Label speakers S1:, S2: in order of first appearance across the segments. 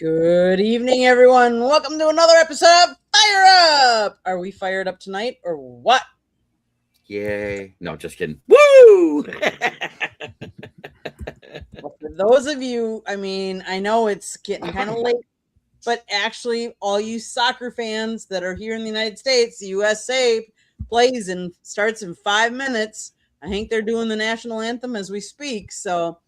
S1: Good evening, everyone. Welcome to another episode of Fire Up. Are we fired up tonight or what?
S2: Yay. No, just kidding. Woo!
S1: Well, for those of you, I know it's getting kind of late, but actually, all you soccer fans that are here in the United States, the USA plays and starts in 5 minutes. I think they're doing the national anthem as we speak. So,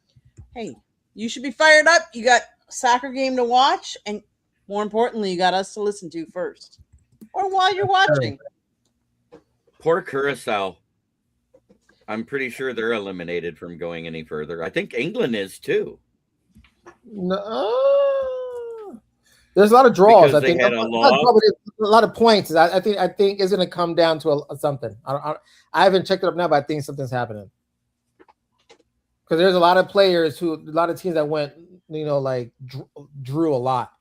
S1: hey, you should be fired up. You got a soccer game to watch, and more importantly, you got us to listen to first or while you're watching.
S2: Poor Curacao. I'm pretty sure they're eliminated from going any further. I think England is too.
S3: No. There's a lot of draws.
S2: Because
S3: I think
S2: they had a loss.
S3: probably a lot of points. I think it's going to come down to something. I haven't checked it up now, but I think something's happening. Because there's a lot of players a lot of teams that went, like drew a lot.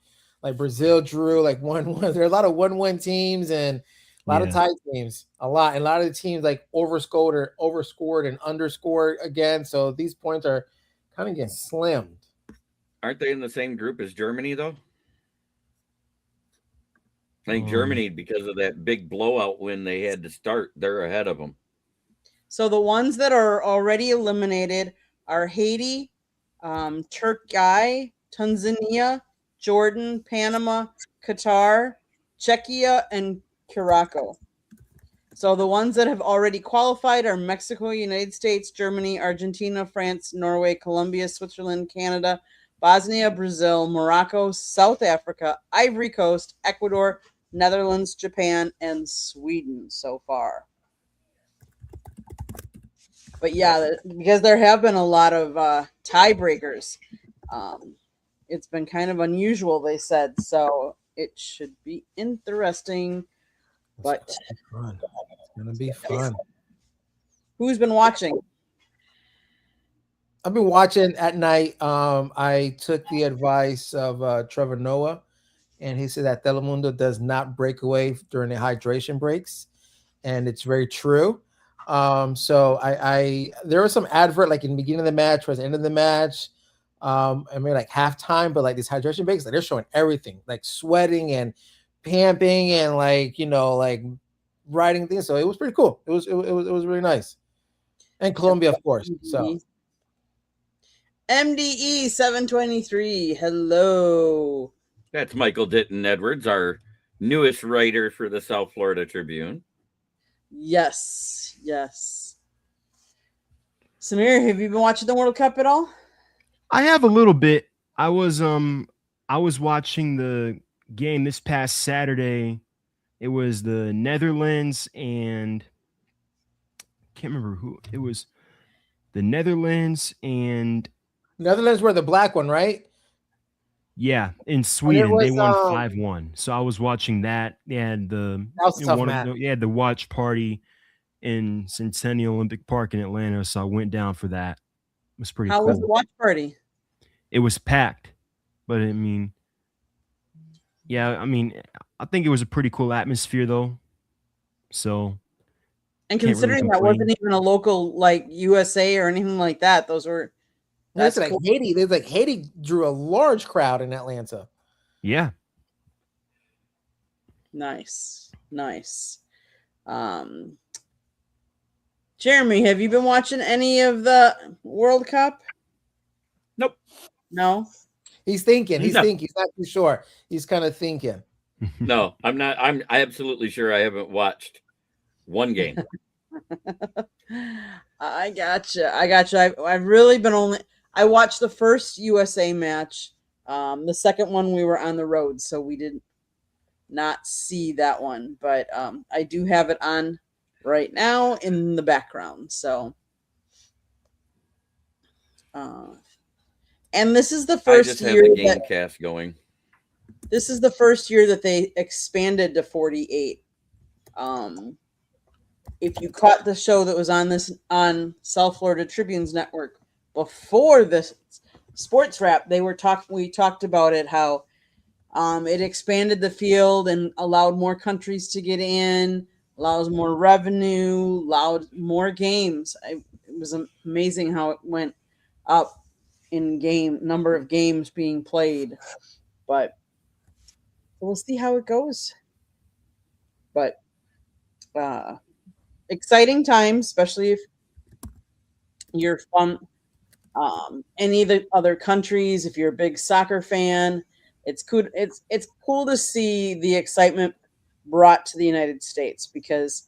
S3: Like Brazil drew like 1-1. There are a lot of 1-1 teams and a lot of tie teams. A lot. And a lot of the teams like overscored and underscored again. So these points are kind of getting slimmed.
S2: Aren't they in the same group as Germany, though? I think Germany, because of that big blowout win they had to start, they're ahead of them.
S1: So the ones that are already eliminated are Haiti, Turkey, Tanzania, Jordan, Panama, Qatar, Czechia, and Curacao. So the ones that have already qualified are Mexico, United States, Germany, Argentina, France, Norway, Colombia, Switzerland, Canada, Bosnia, Brazil, Morocco, South Africa, Ivory Coast, Ecuador, Netherlands, Japan, and Sweden so far. But yeah, because there have been a lot of tiebreakers, it's been kind of unusual, they said. So it should be interesting. But
S3: it's going to be fun.
S1: Who's been watching?
S3: I've been watching at night. I took the advice of Trevor Noah, and he said that Telemundo does not break away during the hydration breaks, and it's very true. So I there was some advert like in the beginning of the match, towards the end of the match, I mean like halftime, but like these hydration breaks, like they're showing everything, like sweating and pamping and like like riding things. So it was pretty cool. It was really nice. And Colombia, of course. So
S1: MDE 723. Hello.
S2: That's Michael Ditton Edwards, our newest writer for the South Florida Tribune.
S1: Yes. Samir, have you been watching the World Cup at all?
S4: I have a little bit. I was watching the game this past Saturday. It was the Netherlands and I can't remember who it was. The Netherlands
S3: were the black one, right?
S4: Yeah, in Sweden they won 5-1. So I was watching that. They had the watch party in Centennial Olympic Park in Atlanta. So I went down for that. It was pretty cool.
S1: How was the watch party?
S4: It was packed, but I mean, I think it was a pretty cool atmosphere though. So,
S1: and considering that wasn't even a local like USA or anything like that, those were
S3: that's like cool. Haiti. There's like Haiti drew a large crowd in Atlanta.
S4: Yeah.
S1: Nice. Jeremy, have you been watching any of the World Cup?
S2: Nope.
S1: No.
S3: He's thinking. He's thinking. He's not too sure. He's kind of thinking.
S2: No, I'm not. I'm absolutely sure I haven't watched one game.
S1: I gotcha. I've really been I watched the first USA match. The second one we were on the road, so we did not see that one. But I do have it on right now in the background. So, and this is the first
S2: I just have
S1: year
S2: the game cast going.
S1: This is the first year that they expanded to 48. If you caught the show that was on South Florida Tribune's network before this sports wrap, we talked about it, how it expanded the field and allowed more countries to get in, allows more revenue, allowed more games. It was amazing how it went up in number of games being played. but we'll see how it goes. But exciting times, especially if you're from any of the other countries. If you're a big soccer fan, it's cool. It's cool to see the excitement brought to the United States because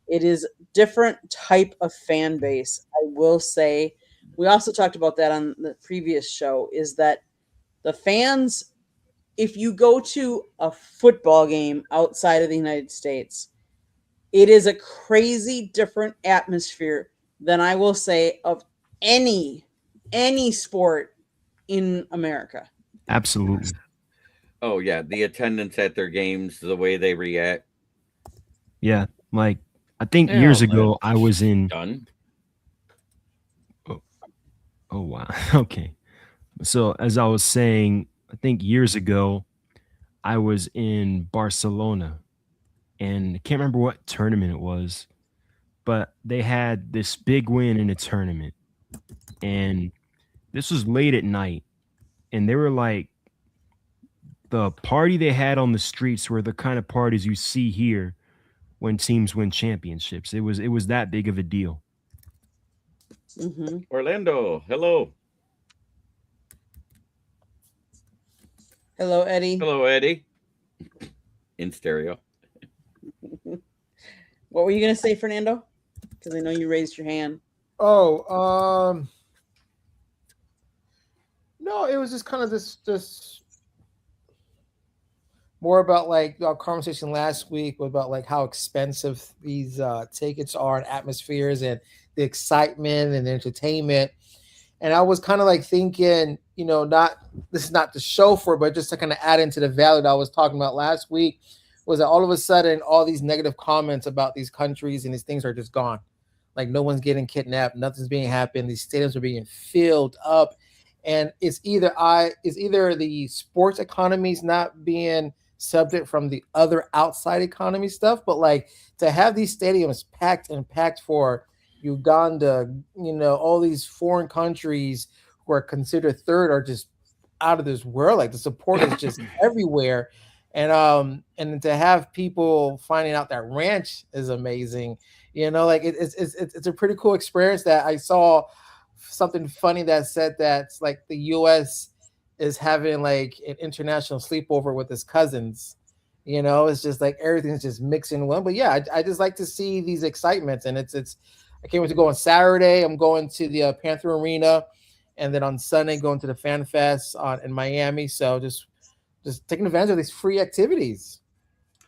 S1: it is different type of fan base. I will say, we also talked about that on the previous show. Is that the fans? If you go to a football game outside of the United States, it is a crazy different atmosphere than I will say of any sport in America.
S4: Absolutely.
S2: Oh yeah, the attendance at their games, the way they react.
S4: Yeah. Like I think
S2: Yeah,
S4: years
S2: well,
S4: ago I was in
S2: Done.
S4: oh wow. Okay. So as I was saying, I think years ago I was in Barcelona and I can't remember what tournament it was, but they had this big win in a tournament. And this was late at night and they were like the party they had on the streets were the kind of parties you see here when teams win championships. It was that big of a deal.
S1: Mm-hmm.
S2: Orlando, hello.
S1: Hello, Eddie.
S2: Hello, Eddie. In stereo.
S1: What were you gonna say, Fernando? Because I know you raised your hand.
S3: Oh, no, it was just kind of this more about like our conversation last week was about like how expensive these tickets are and atmospheres and the excitement and the entertainment. And I was kind of like thinking, not this is not the show for, but just to kind of add into the value that I was talking about last week was that all of a sudden all these negative comments about these countries and these things are just gone. Like no one's getting kidnapped, nothing's being happened. These stadiums are being filled up, and it's either the sports economy's not being subject from the other outside economy stuff, but like to have these stadiums packed for Uganda, all these foreign countries who are considered third are just out of this world. Like the support is just everywhere. And to have people finding out that ranch is amazing. Like it's a pretty cool experience that I saw something funny that said that it's like the US is having like an international sleepover with his cousins. It's just like everything's just mixing well. But yeah, I just like to see these excitements, and it's I can't wait to go on Saturday. I'm going to the Panther Arena, and then on Sunday going to the Fan Fest in Miami. So just taking advantage of these free activities.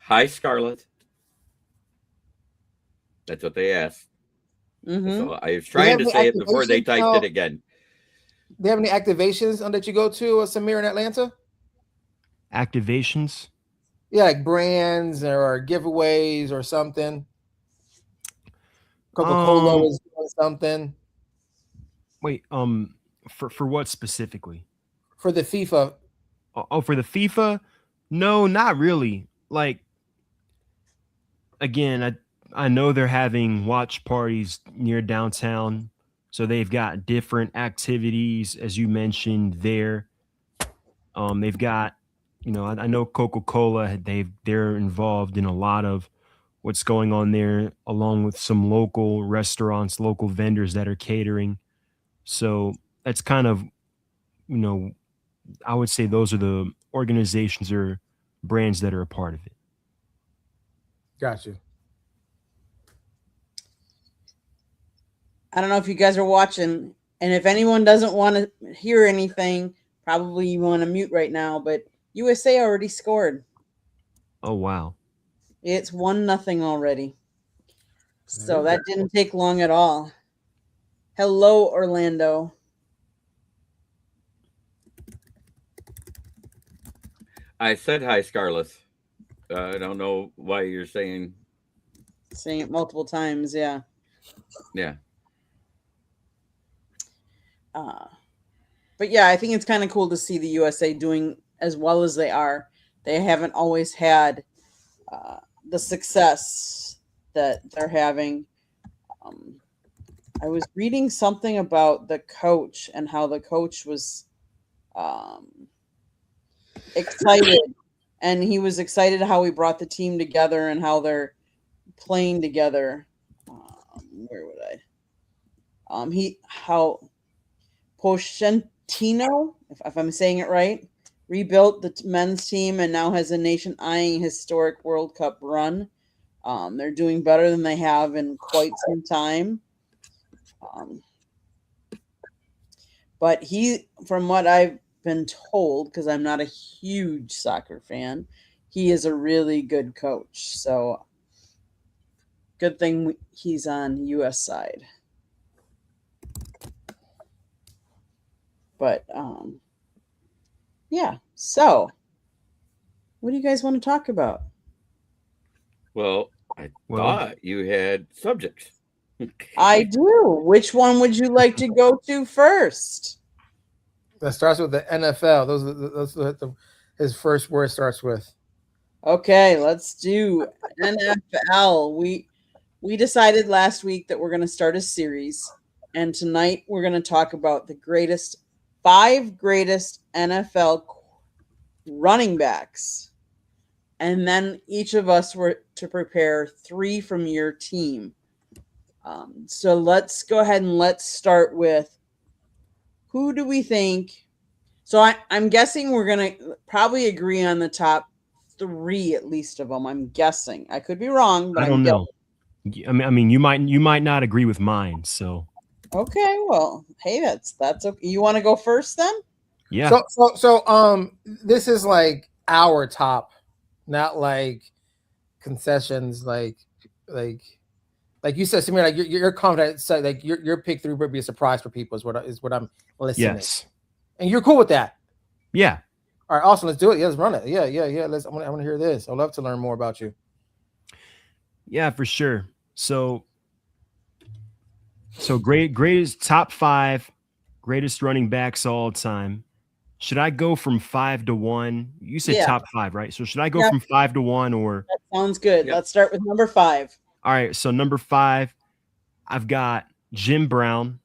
S2: Hi, Scarlett. That's what they asked.
S1: Mm-hmm.
S2: So I was trying to say it before they typed it again.
S3: Do you have any activations that you go to, Samir, in Atlanta?
S4: Activations?
S3: Yeah, like brands or giveaways or something. Coca-Cola is doing something.
S4: Wait, for what specifically?
S3: For the FIFA.
S4: Oh, for the FIFA? No, not really. Like, again, I know they're having watch parties near downtown, so they've got different activities, as you mentioned there. They've got, I know Coca-Cola. They're involved in a lot of what's going on there, along with some local restaurants, local vendors that are catering. So that's kind of, I would say those are the organizations or brands that are a part of it.
S3: Got you.
S1: I don't know if you guys are watching, and if anyone doesn't want to hear anything, probably you want to mute right now, but USA already scored.
S4: Oh, wow.
S1: It's 1-0 already. So that didn't take long at all. Hello, Orlando.
S2: I said hi, Scarlett. I don't know why you're saying
S1: it multiple times. Yeah.
S2: Yeah.
S1: But yeah, I think it's kind of cool to see the USA doing as well as they are. They haven't always had the success that they're having. I was reading something about the coach and how the coach was excited, and he was excited how we brought the team together and how they're playing together. Where would how Pochettino, if I'm saying it right, rebuilt the men's team and now has a nation-eyeing historic World Cup run. They're doing better than they have in quite some time. But he, from what I've been told, because I'm not a huge soccer fan, he is a really good coach. So good thing he's on U.S. side. But yeah. So what do you guys want to talk about?
S2: Well, I thought you had subjects.
S1: I do. Which one would you like to go to first?
S3: That starts with the NFL. Those his first word starts with.
S1: Okay, let's do NFL. We decided last week that we're going to start a series, and tonight we're going to talk about the 5 greatest NFL running backs. And then each of us were to prepare 3 from your team. So let's go ahead and let's start with, who do we think? So I'm guessing we're going to probably agree on the top 3 at least of them. I'm guessing. I could be wrong, but
S4: I don't know. I mean, you might not agree with mine. So
S1: okay, well, hey, that's okay. You want to go first then?
S4: Yeah.
S3: So this is like our top, not like concessions, like you said, Samir, like you're confident. So like your pick 3 would be a surprise for people. Is what I'm listening.
S4: Yes.
S3: And you're cool with that.
S4: Yeah.
S3: All right, awesome. Let's do it. Yeah, let's run it. Yeah. I want to hear this. I'd love to learn more about you.
S4: Yeah, for sure. So greatest top 5 greatest running backs all time. Should I go from 5 to 1? You said top 5, right? So should I go from 5 to 1 or?
S1: That sounds good. Yep. Let's start with number 5.
S4: All right. So number 5, I've got Jim Brown.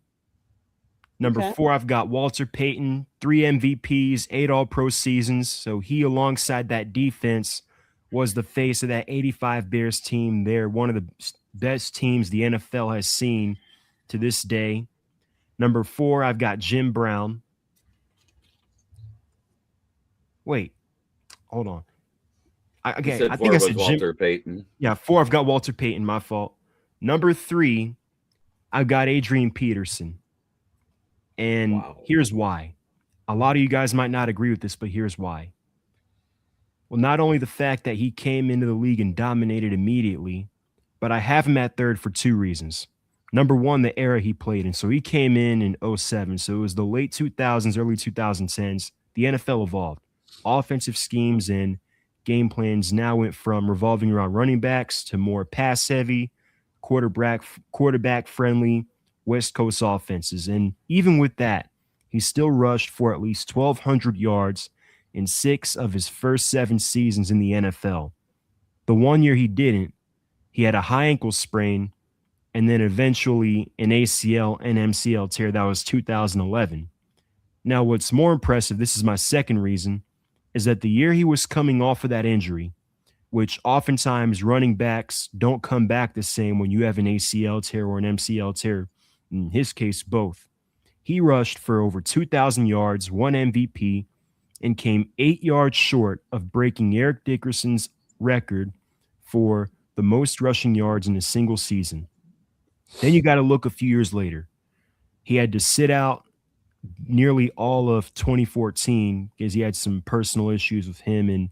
S4: Number 4, I've got Walter Payton, 3 MVPs, 8 All-Pro seasons. So he, alongside that defense, was the face of that 85 Bears team. They're one of the best teams the NFL has seen to this day. Number 4, I've got Jim Brown. Wait, hold on. I think I said
S2: Walter Payton.
S4: Yeah, 4, I've got Walter Payton. My fault. Number 3, I've got Adrian Peterson. And here's why. A lot of you guys might not agree with this, but here's why. Well, not only the fact that he came into the league and dominated immediately, but I have him at 3rd for 2 reasons. Number 1, the era he played in. So he came in 07. So it was the late 2000s, early 2010s. The NFL evolved. Offensive schemes and game plans now went from revolving around running backs to more pass-heavy, quarterback-friendly West Coast offenses. And even with that, he still rushed for at least 1,200 yards in 6 of his first 7 seasons in the NFL. The one year he didn't, he had a high ankle sprain and then eventually an ACL and MCL tear. That was 2011. Now, what's more impressive, this is my second reason, is that the year he was coming off of that injury, which oftentimes running backs don't come back the same when you have an ACL tear or an MCL tear, in his case, both. He rushed for over 2,000 yards, 1 MVP, and came 8 yards short of breaking Eric Dickerson's record for the most rushing yards in a single season. Then you got to look a few years later. He had to sit out nearly all of 2014 because he had some personal issues with him and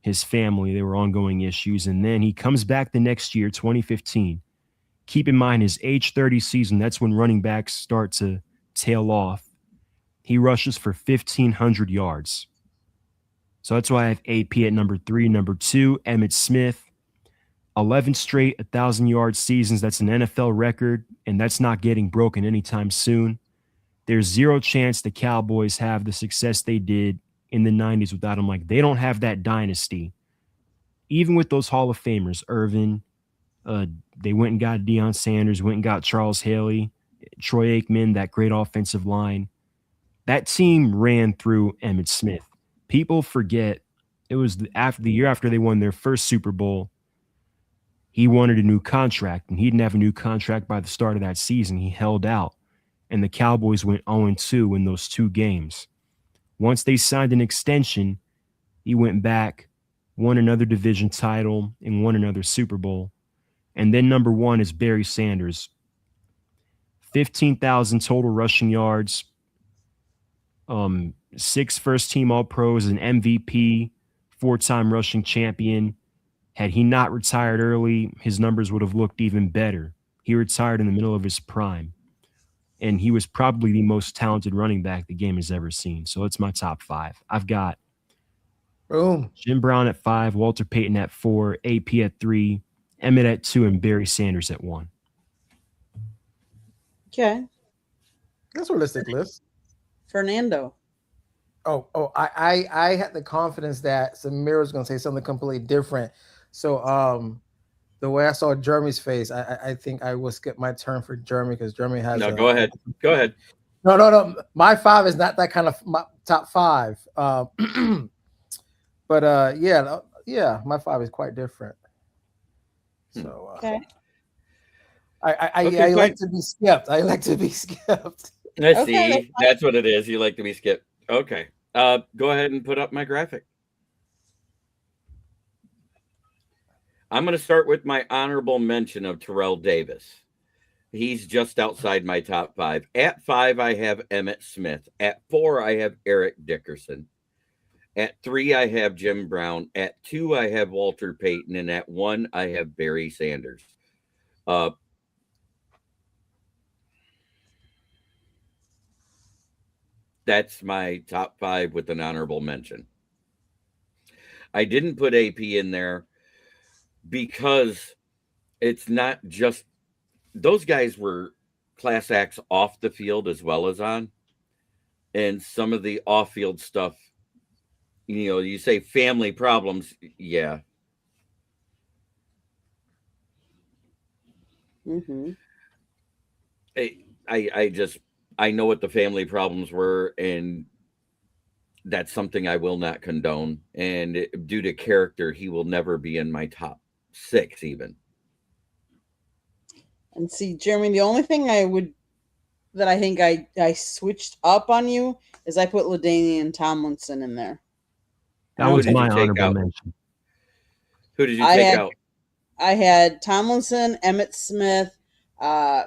S4: his family. They were ongoing issues. And then he comes back the next year, 2015. Keep in mind his age 30 season, that's when running backs start to tail off. He rushes for 1,500 yards. So that's why I have AP at number 3. Number 2, Emmitt Smith. 11 straight 1,000-yard seasons. That's an NFL record, and that's not getting broken anytime soon. There's zero chance the Cowboys have the success they did in the 90s without him. Like, they don't have that dynasty. Even with those Hall of Famers, Irvin, they went and got Deion Sanders, went and got Charles Haley, Troy Aikman, that great offensive line. That team ran through Emmitt Smith. People forget it was after the year after they won their first Super Bowl. He wanted a new contract, and he didn't have a new contract by the start of that season. He held out, and the Cowboys went 0-2 in those 2 games. Once they signed an extension, he went back, won another division title, and won another Super Bowl. And then number 1 is Barry Sanders. 15,000 total rushing yards, 6 first-team All-Pros, an MVP, 4-time rushing champion. Had he not retired early, his numbers would have looked even better. He retired in the middle of his prime, and he was probably the most talented running back the game has ever seen. So it's my top 5. I've got
S3: Boom.
S4: Jim Brown at 5, Walter Payton at 4, AP at 3, Emmett at 2, and Barry Sanders at 1.
S1: Okay.
S3: That's a realistic list.
S1: Fernando.
S3: I had the confidence that Samir was going to say something completely different. So the way I saw Jeremy's face, I think I will skip my turn for Jeremy because Jeremy has.
S2: No, go ahead. Go ahead.
S3: No. My 5 is not that kind of my top 5. But yeah, my 5 is quite different. So
S1: Okay.
S3: I
S2: Okay,
S3: like to be skipped. I like to be skipped.
S2: I
S1: Okay, that's
S2: see. That's what it is. You like to be skipped. Okay. Go ahead and put up my graphic. I'm going to start with my honorable mention of Terrell Davis. He's just outside my top 5. At 5, I have Emmitt Smith. At 4, I have Eric Dickerson. At 3, I have Jim Brown. At 2, I have Walter Payton. And at 1, I have Barry Sanders. That's my top 5 with an honorable mention. I didn't put AP in there because it's not just those guys were class acts off the field as well as on. And some of the off-field stuff, you say family problems. Yeah.
S1: Mm-hmm.
S2: I know what the family problems were, and that's something I will not condone. And due to character, he will never be in my top 6 even.
S1: And see, Jeremy, the only thing that I think I switched up on you is I put LaDainian Tomlinson in there.
S4: That
S2: Who
S4: was
S2: did you
S4: my
S2: take
S4: honorable
S2: out?
S4: mention.
S2: Who did you take out?
S1: I had Tomlinson, Emmitt Smith,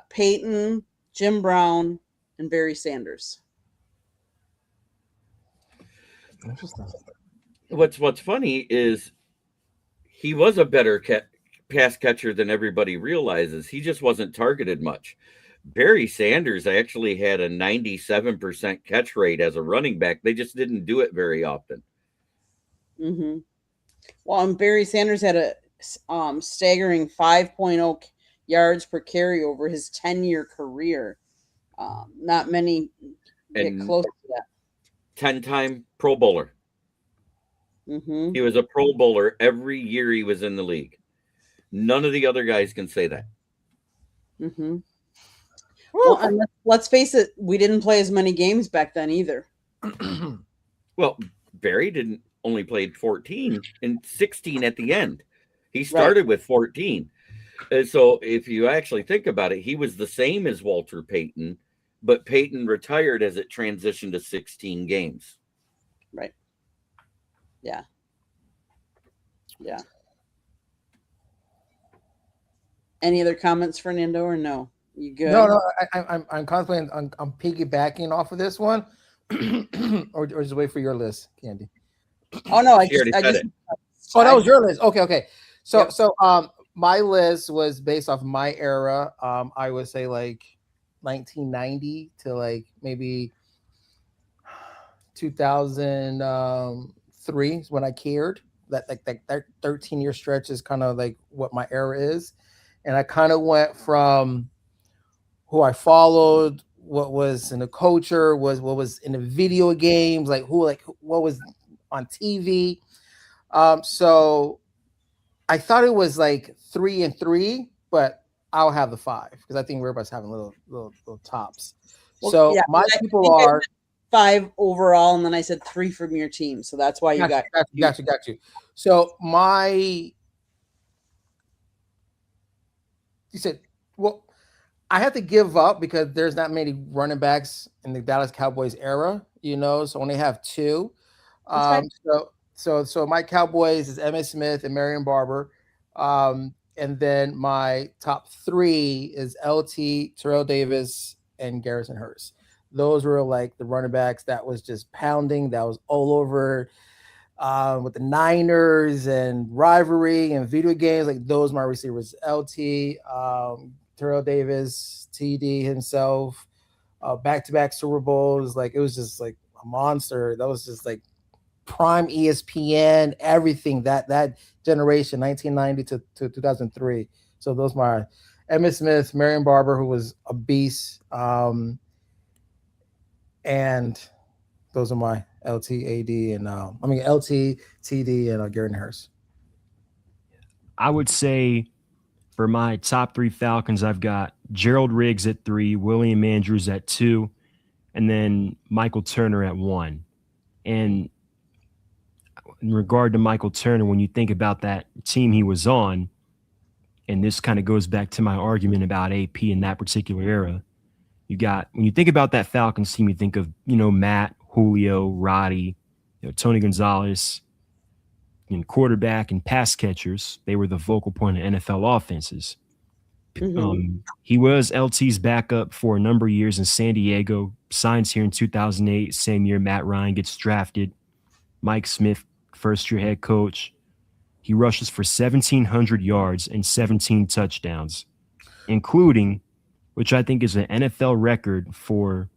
S1: Peyton, Jim Brown, and Barry Sanders.
S3: Interesting.
S2: What's funny is he was a better pass catcher than everybody realizes. He just wasn't targeted much. Barry Sanders actually had a 97% catch rate as a running back. They just didn't do it very often.
S1: Mm-hmm. Well, and Barry Sanders had a staggering 5.0 yards per carry over his 10-year career. Not many get close to that.
S2: 10-time Pro Bowler.
S1: Mm-hmm.
S2: He was a Pro Bowler every year he was in the league. None of the other guys can say that.
S1: Mm-hmm. Well, and let's face it, we didn't play as many games back then either.
S2: Well, Barry didn't only played 14 and 16 at the end. He started with 14. So if you actually think about it, he was the same as Walter Payton, but Payton retired as it transitioned to 16 games.
S1: Right. Yeah. Yeah. Any other comments, Fernando, or no? You good?
S3: No. I'm contemplating. I'm piggybacking off of this one, or just wait for your list, Candy.
S1: Oh no, I
S2: She already
S1: just
S2: said it.
S3: Oh, that was your list. Okay. So my list was based off my era. I would say like 1990 to like maybe 2003 is when I cared. That 13-year stretch is kind of like what my era is, and I kind of went from who I followed, what was in the culture, what was in the video games, what was on TV. So I thought it was like 3 and 3, but I'll have the 5 because I think everybody's having little tops.
S1: Well,
S3: so
S1: yeah,
S3: my
S1: I
S3: people
S1: think
S3: are
S1: 5 overall, and then I said 3 from your team. So that's why you got
S3: got you. So you said, well, I have to give up because there's not many running backs in the Dallas Cowboys era, so only have 2. So my Cowboys is Emmitt Smith and Marion Barber. And then my top 3 is LT, Terrell Davis, and Garrison Hurst. Those were like the running backs that was just pounding, that was all over with the Niners and rivalry and video games. Like those my receivers, LT, Terrell Davis, TD himself, back-to-back Super Bowls. Like it was just like a monster. That was just like prime ESPN, everything that generation, 1990 to 2003. So those my Emmitt Smith, Marion Barber, who was a beast, and those are my LT, AD, and LT, TD, and Garrett Hurst.
S4: I would say for my top 3 Falcons, I've got Gerald Riggs at 3, William Andrews at 2, and then Michael Turner at 1. And in regard to Michael Turner, when you think about that team he was on, and this kind of goes back to my argument about AP in that particular era, when you think about that Falcons team, you think of, Matt, Julio, Roddy, Tony Gonzalez, and quarterback and pass catchers. They were the focal point of NFL offenses. Mm-hmm. He was LT's backup for a number of years in San Diego, signs here in 2008, same year Matt Ryan gets drafted. Mike Smith, first-year head coach. He rushes for 1,700 yards and 17 touchdowns, including, which I think is an NFL record for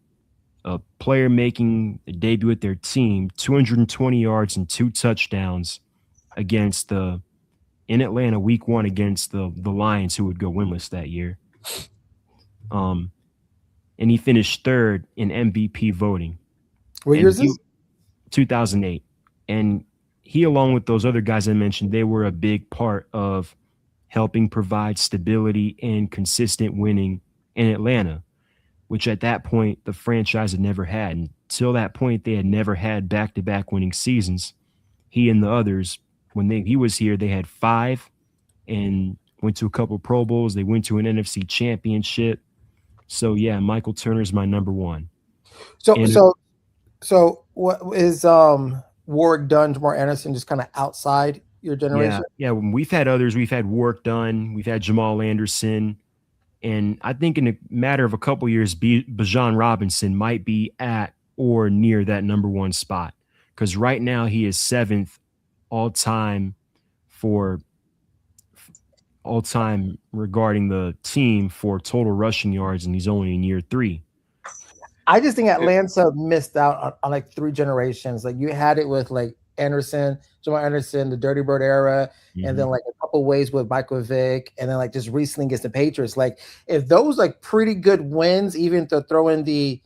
S4: a player making a debut with their team, 220 yards and 2 touchdowns in Atlanta week 1 against the Lions, who would go winless that year. And he finished 3rd in MVP voting.
S3: What year is this?
S4: 2008. And he, along with those other guys I mentioned, they were a big part of helping provide stability and consistent winning in Atlanta, which at that point the franchise had never had. Until that point, they had never had back-to-back winning seasons. He and the others, when he was here, they had 5 and went to a couple Pro Bowls. They went to an NFC championship. So yeah, Michael Turner's my number 1.
S3: So what is Warwick Dunn, Jamar Anderson just kind of outside your generation?
S4: Yeah. We've had others. We've had Warwick Dunn. We've had Jamal Anderson. And I think in a matter of a couple years, Bijan Robinson might be at or near that number 1 spot. Because right now he is 7th all-time regarding the team for total rushing yards, and he's only in year 3.
S3: I just think Atlanta missed out on like 3 generations. Like you had it with like Anderson, Jamal Anderson, the Dirty Bird era, and then like a couple ways with Michael Vick, and then like just recently against the Patriots. Like if those like pretty good wins, even to throw in the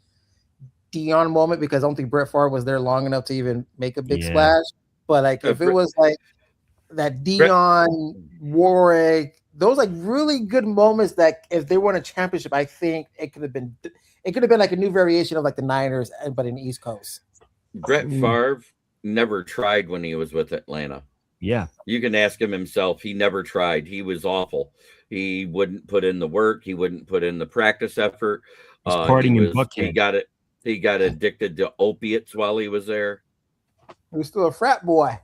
S3: Dion moment, because I don't think Brett Favre was there long enough to even make a big splash. But like if it was like that Dion, Warwick, those like really good moments that if they won a championship, I think it could have been like a new variation of like the Niners, but in the East Coast.
S2: Brett Favre never tried when he was with Atlanta.
S4: Yeah.
S2: You can ask him himself. He never tried. He was awful. He wouldn't put in the work. He wouldn't put in the practice effort. He got addicted to opiates while he was there.
S3: He was still a frat boy.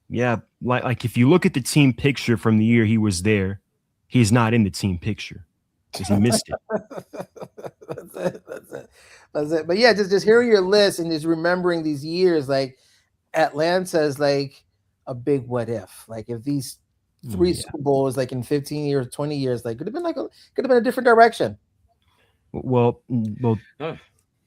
S4: Yeah. Like if you look at the team picture from the year he was there, he's not in the team picture because he missed it.
S3: That's it. But yeah, just hearing your list and just remembering these years, like Atlanta is like a big what if. Like if these 3 Super Bowls, like in 15 years, 20 years, like could have been a different direction.
S4: Well,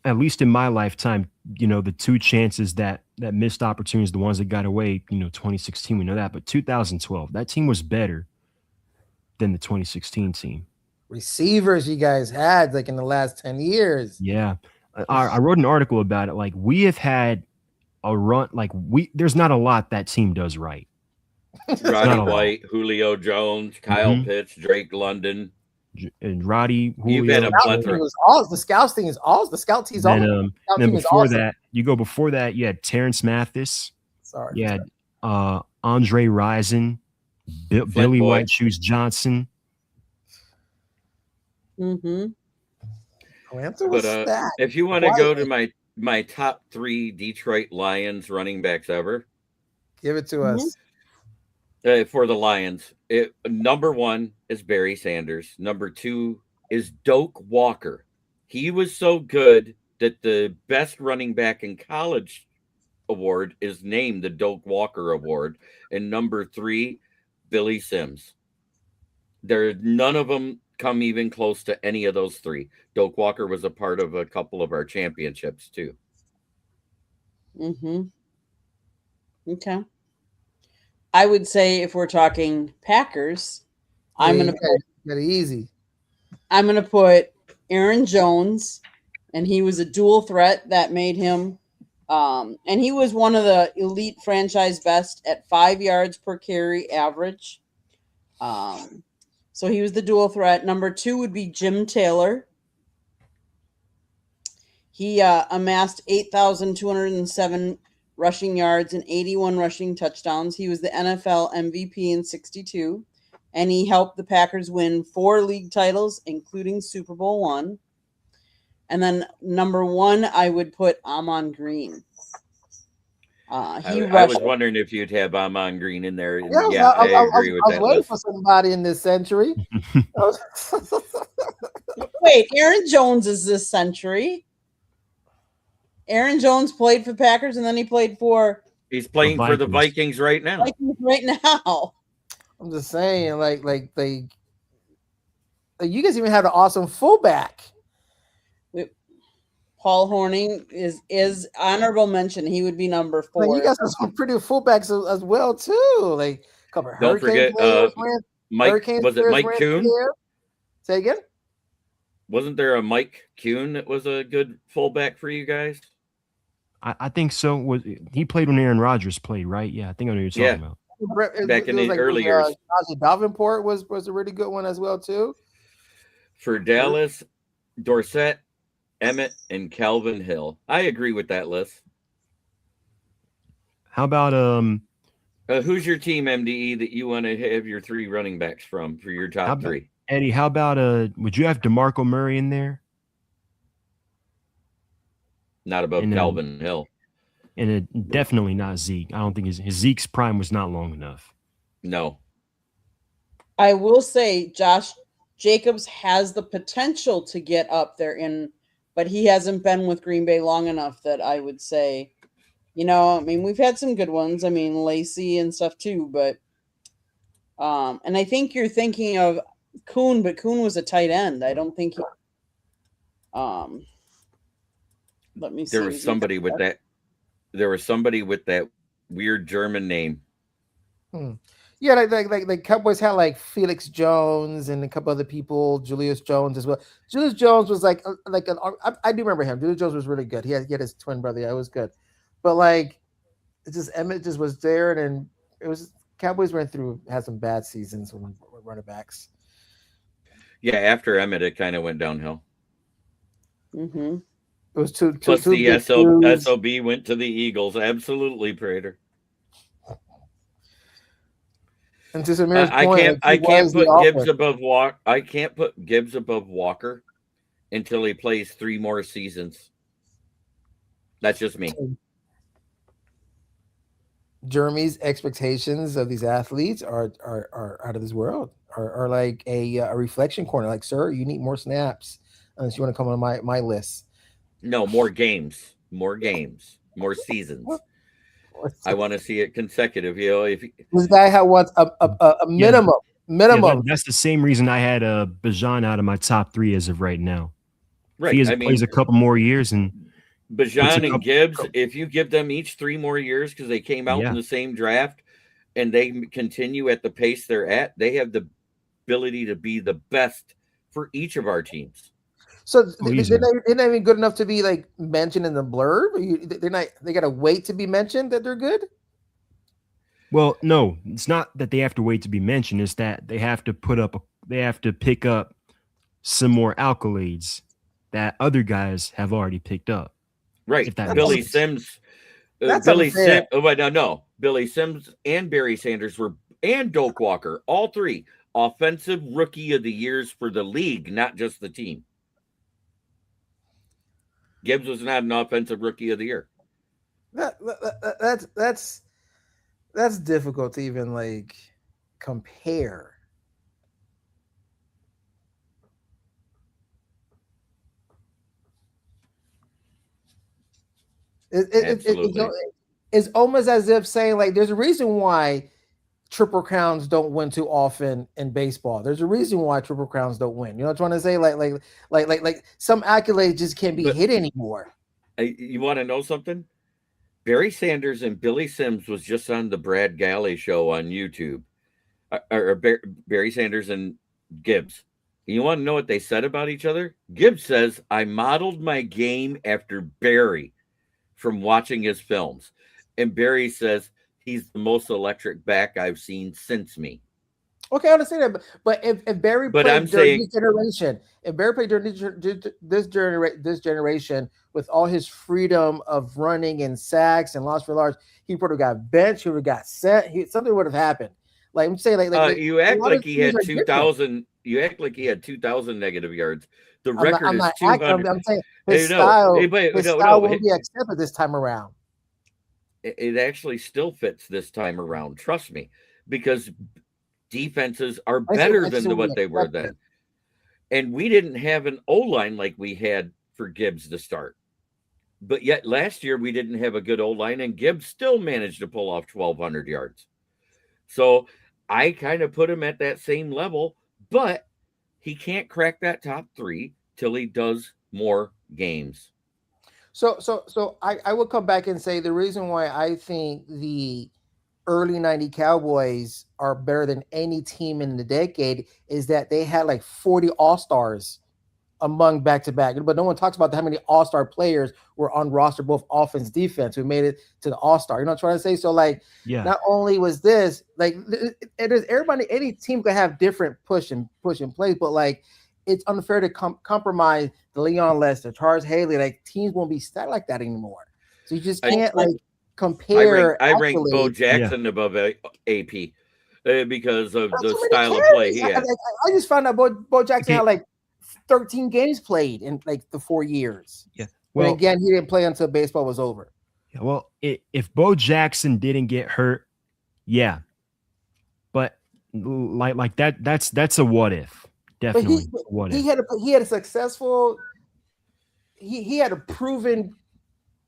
S4: at least in my lifetime, the 2 chances that missed opportunities, the ones that got away, 2016, we know that, but 2012, that team was better than the 2016 team.
S3: Receivers you guys had like in the last 10 years.
S4: Yeah. I wrote an article about it. Like we have had a run, there's not a lot that team does right.
S2: Roddy White, Julio Jones, Kyle Pitts, Drake London.
S4: and Roddy,
S2: You've had
S4: Julio,
S2: a
S3: Scout
S2: plethora.
S3: team was all the scouts thing is all the scout team's all.
S4: then
S3: Scout
S4: then
S3: team is
S4: before
S3: awesome.
S4: that, before that, you had Terrence Mathis,
S3: Sorry.
S4: you had Andre Rison, Billy
S2: Boy.
S4: White Shoes Johnson.
S1: Mm-hmm.
S3: Atlanta was
S2: But
S3: stacked.
S2: if you want to go to
S3: Quietly.
S2: my top 3 Detroit Lions running backs ever,
S3: Give it to
S1: Mhm.
S3: us.
S2: for the Lions, number 1 is Barry Sanders. Number 2 is Doak Walker. He was so good that the best running back in college award is named the Doak Walker Award. And number 3, Billy Sims. None of them come even close to any of those 3. Doak Walker was a part of a couple of our championships too.
S1: Mm-hmm. Okay. I would say if we're talking Packers, I'm
S3: Yeah,
S1: gonna
S3: you got it easy.
S1: I'm gonna put Aaron Jones, and he was a dual threat that made him, and he was one of the elite franchise best at 5 yards per carry average. So he was the dual threat. Number 2 would be Jim Taylor. He amassed 8,207 rushing yards and 81 rushing touchdowns. He was the NFL MVP in 62, and he helped the Packers win 4 league titles, including Super Bowl I. And then number 1, I would put Amon Green.
S2: I was
S1: rushed.
S2: wondering if you'd have Amon Green in there. And
S3: Yeah,
S2: I agree with
S3: I was
S2: that
S3: waiting
S2: list.
S3: for somebody in this century.
S1: Wait, Aaron Jones is this century. Aaron Jones played for Packers, and then he played for
S2: He's playing for the
S4: Vikings.
S2: Vikings right now.
S1: Vikings right now.
S3: I'm just saying, like you guys even had an awesome fullback.
S1: Paul Horning is honorable mention. He would be number 4.
S3: Like, you guys have some pretty fullbacks as well too. Like a couple of
S2: Don't
S3: Hurricane
S2: forget,
S3: players ran-
S2: Mike,
S3: Hurricane
S2: was it
S3: players
S2: Mike
S3: ran through
S2: Kuhn?
S3: there. Say again.
S2: Wasn't there a Mike Kuhn that was a good fullback for you guys?
S4: I think so. He played when Aaron Rodgers played, right? Yeah, I think I know what you're talking about.
S2: Back in the early years.
S3: Najee Davenport was a really good one as well too.
S2: For Dallas, Dorsett, Emmett, and Calvin Hill. I agree with that list.
S4: How about
S2: Who's your team, MDE, that you want to have your 3 running backs from for your top 3?
S4: Eddie? How about would you have DeMarco Murray in there?
S2: Not above Calvin Hill.
S4: And definitely not Zeke. I don't think his Zeke's prime was not long enough.
S2: No.
S1: I will say Josh Jacobs has the potential to get up there but he hasn't been with Green Bay long enough that I would say, I mean, we've had some good ones. I mean, Lacey and stuff too, but and I think you're thinking of Kuhn, but Kuhn was a tight end. I don't think he let me see.
S2: There was somebody with that. There was somebody with that weird German name.
S3: Yeah, like Cowboys had like Felix Jones and a couple other people, Julius Jones as well. Julius Jones was I do remember him. Julius Jones was really good. He had his twin brother. Yeah, it was good. But like, it's just Emmett just was there, and it was Cowboys had some bad seasons with running backs.
S2: Yeah, after Emmett, it kind of went downhill.
S1: Mm-hmm.
S3: It was two.
S2: Plus,
S3: two
S2: the
S3: big dudes.
S2: SOB went to the Eagles. Absolutely, Prater.
S3: And to Samir's
S2: I
S3: point,
S2: can't put Gibbs above Walker. I can't put Gibbs above Walker until he plays 3 more seasons. That's just me.
S3: Jeremy's expectations of these athletes are out of this world. Are like a reflection corner. Like, sir, you need more snaps unless you want to come on my list.
S2: No, more games, more seasons. I want to see it consecutive. If
S3: this guy had a minimum.
S4: Yeah, that's the same reason I had Bijan out of my top 3 as of right now.
S2: Right,
S4: He plays a couple more years, and
S2: Bijan and Gibbs, if you give them each 3 more years because they came out in the same draft and they continue at the pace they're at, they have the ability to be the best for each of our teams.
S3: So they're not even good enough to be like mentioned in the blurb. They're not. They got to wait to be mentioned that they're good.
S4: Well, no, it's not that they have to wait to be mentioned. It's that they have to pick up some more accolades that other guys have already picked up.
S2: Right.
S4: If that
S2: Billy
S4: makes sense.
S2: Sims.
S3: That's
S2: Billy
S3: unfair.
S2: Sims. Oh, wait, no. Billy Sims and Barry Sanders and Doak Walker, all three offensive rookie of the years for the league, not just the team. Gibbs was not an offensive rookie of the year.
S3: That's difficult to even like compare.
S2: Absolutely.
S3: It's almost as if saying like there's a reason why triple crowns don't win too often in baseball. There's a reason why triple crowns don't win. You know what I'm trying to say? Like some accolades just can't be hit anymore.
S2: You want to know something? Barry Sanders and Billy Sims was just on the Brad Galley show on YouTube. Barry Sanders and Gibbs. You want to know what they said about each other? Gibbs says, I modeled my game after Barry from watching his films. And Barry says, he's the most electric back I've seen since me.
S3: Okay, I understand that. But if Barry played during this generation, if Barry played during this generation with all his freedom of running and sacks and loss for large, he would have got benched, he would have got sent, something would have happened. Like I'm saying,
S2: you act like he had 2,000. You act like he had 2,000 negative yards. The record is 200.
S3: I'm saying his style won't be accepted this time around.
S2: It actually still fits this time around. Trust me, because defenses are better than what they were then. And we didn't have an O-line like we had for Gibbs to start. But yet last year we didn't have a good O-line, and Gibbs still managed to pull off 1,200 yards. So I kind of put him at that same level, but he can't crack that top three till he does more games.
S3: So I will come back and say the reason why I think the early 90 Cowboys are better than any team in the decade is that they had like 40 all-stars among back-to-back. But no one talks about how many all-star players were on roster, both offense, defense, who made it to the all-star. You know what I'm trying to say? So like, not only was this like, everybody, any team could have different push and plays, but like, it's unfair to compromise the Leon Lester, Charles Haley. Like teams won't be stacked like that anymore. So you just can't compare.
S2: I rank Bo Jackson above AP because of the style of play he had.
S3: I just found out Bo Jackson had like 13 games played in like the 4 years.
S4: Yeah.
S3: Well, and again, he didn't play until baseball was over.
S4: Yeah, well, if Bo Jackson didn't get hurt, yeah. But like that's a what if. Definitely.
S3: He had a successful. He had a proven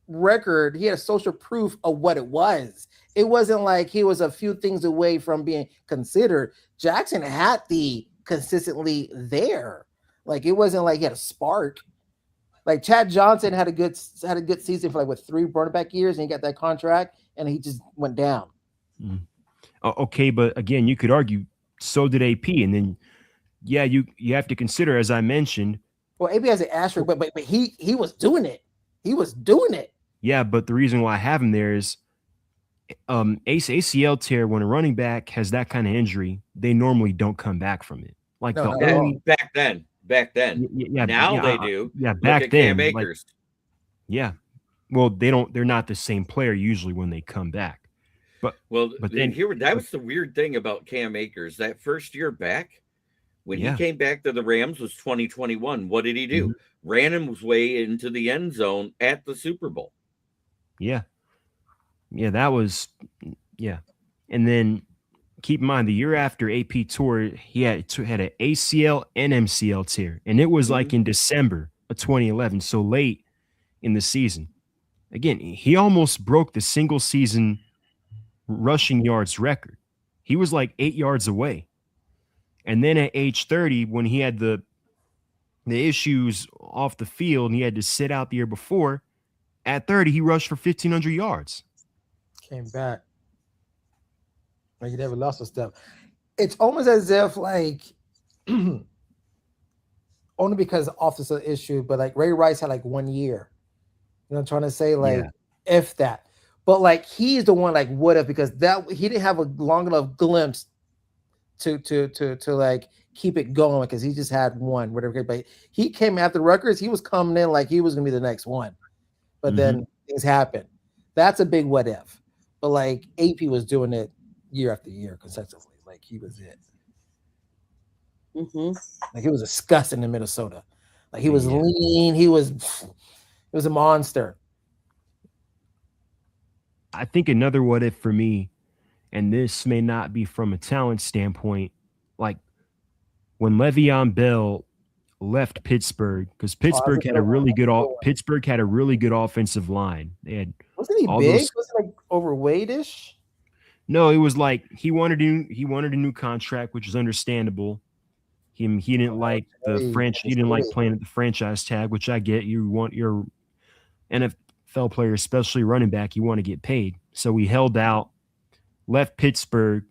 S3: record. He had a social proof of what it was. It wasn't like he was a few things away from being considered. Jackson had the consistently there. Like it wasn't like he had a spark. Like Chad Johnson had a good season for like 3 back years, and he got that contract, and he just went down.
S4: Okay, but again, you could argue so did AP, and then you have to consider, as I mentioned.
S3: Well, AP has an asterisk, but he was doing it. He was doing it.
S4: Yeah, but the reason why I have him there is ACL tear. When a running back has that kind of injury, they normally don't come back from it. Like
S2: back then. Now they do.
S4: Yeah, back then.
S2: Cam Akers.
S4: Well, they're not the same player usually when they come back. But then
S2: that was the weird thing about Cam Akers. That first year back, when he came back to the Rams, was 2021. What did he do? Mm-hmm. Ran him way into the end zone at the Super Bowl.
S4: Yeah, that was And then keep in mind, the year after AP tore, he had an ACL and MCL tear, and it was like in December of 2011, so late in the season. Again, he almost broke the single season rushing yards record. He was like 8 yards away. And then at age 30, when he had the issues off the field and he had to sit out the year before, at 30, he rushed for 1,500 yards.
S3: Came back. Like he never lost a step. It's almost as if like only because of offensive issue, but like Ray Rice had like 1 year. You know what I'm trying to say? Like if that. But like he's the one like would have, because that he didn't have a long enough glimpse to like keep it going because he just had one, whatever. But he came after Rutgers. He was coming in like he was gonna be the next one, but then things happened. That's a big what if. But like AP was doing it year after year consecutively. Like he was it. Like he was disgusting in Minnesota. Like he was lean. He was a monster.
S4: I think another what if for me, and this may not be from a talent standpoint, like when Le'Veon Bell left Pittsburgh, because Pittsburgh had a really good offensive line. They had
S3: wasn't he big? Was it like overweightish?
S4: No, it was like he wanted a new contract, which is understandable. He didn't like the French. He didn't like playing at the franchise tag, which I get. You want your NFL player, especially running back, you want to get paid. So he held out, left Pittsburgh,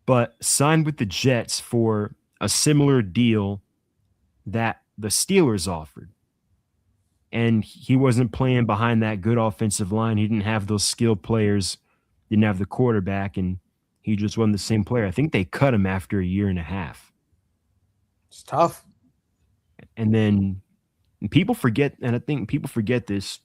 S4: but signed with the Jets for a similar deal that the Steelers offered. And he wasn't playing behind that good offensive line. He didn't have those skilled players, didn't have the quarterback, and he just wasn't the same player. I think they cut him after a year and a half.
S3: It's tough.
S4: And then people forget, and I think people forget this.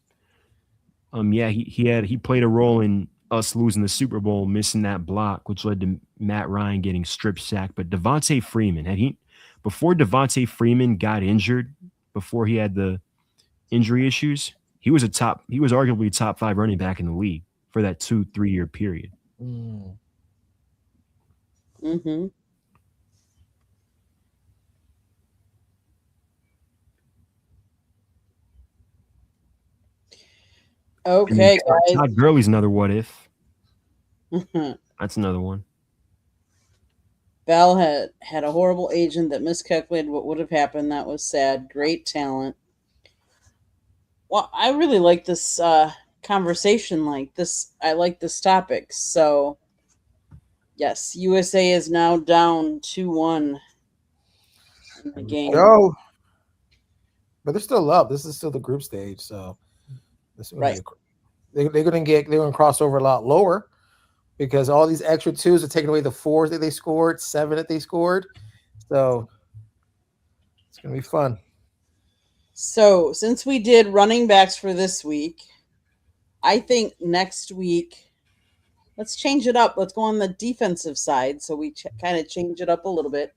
S4: He played a role in us losing the Super Bowl, missing that block, which led to Matt Ryan getting strip sacked. But Devontae Freeman, before Devontae Freeman got injured, before he had the injury issues, he was arguably a top 5 running back in the league for that 2-3 year period.
S1: Okay, guys.
S4: Todd Gurley's another what if. That's another one.
S1: Bell had a horrible agent that miscalculated what would have happened. That was sad. Great talent. Well, I really like this conversation like this. I like this topic. So, yes, USA is now down 2-1 in the game.
S3: No. But they're still up. This is still the group stage, so they're going to cross over a lot lower because all these extra 2s are taking away the 4s that they scored, 7 that they scored. So it's going to be fun.
S1: So since we did running backs for this week, I think next week, let's change it up. Let's go on the defensive side. So we kind of change it up a little bit.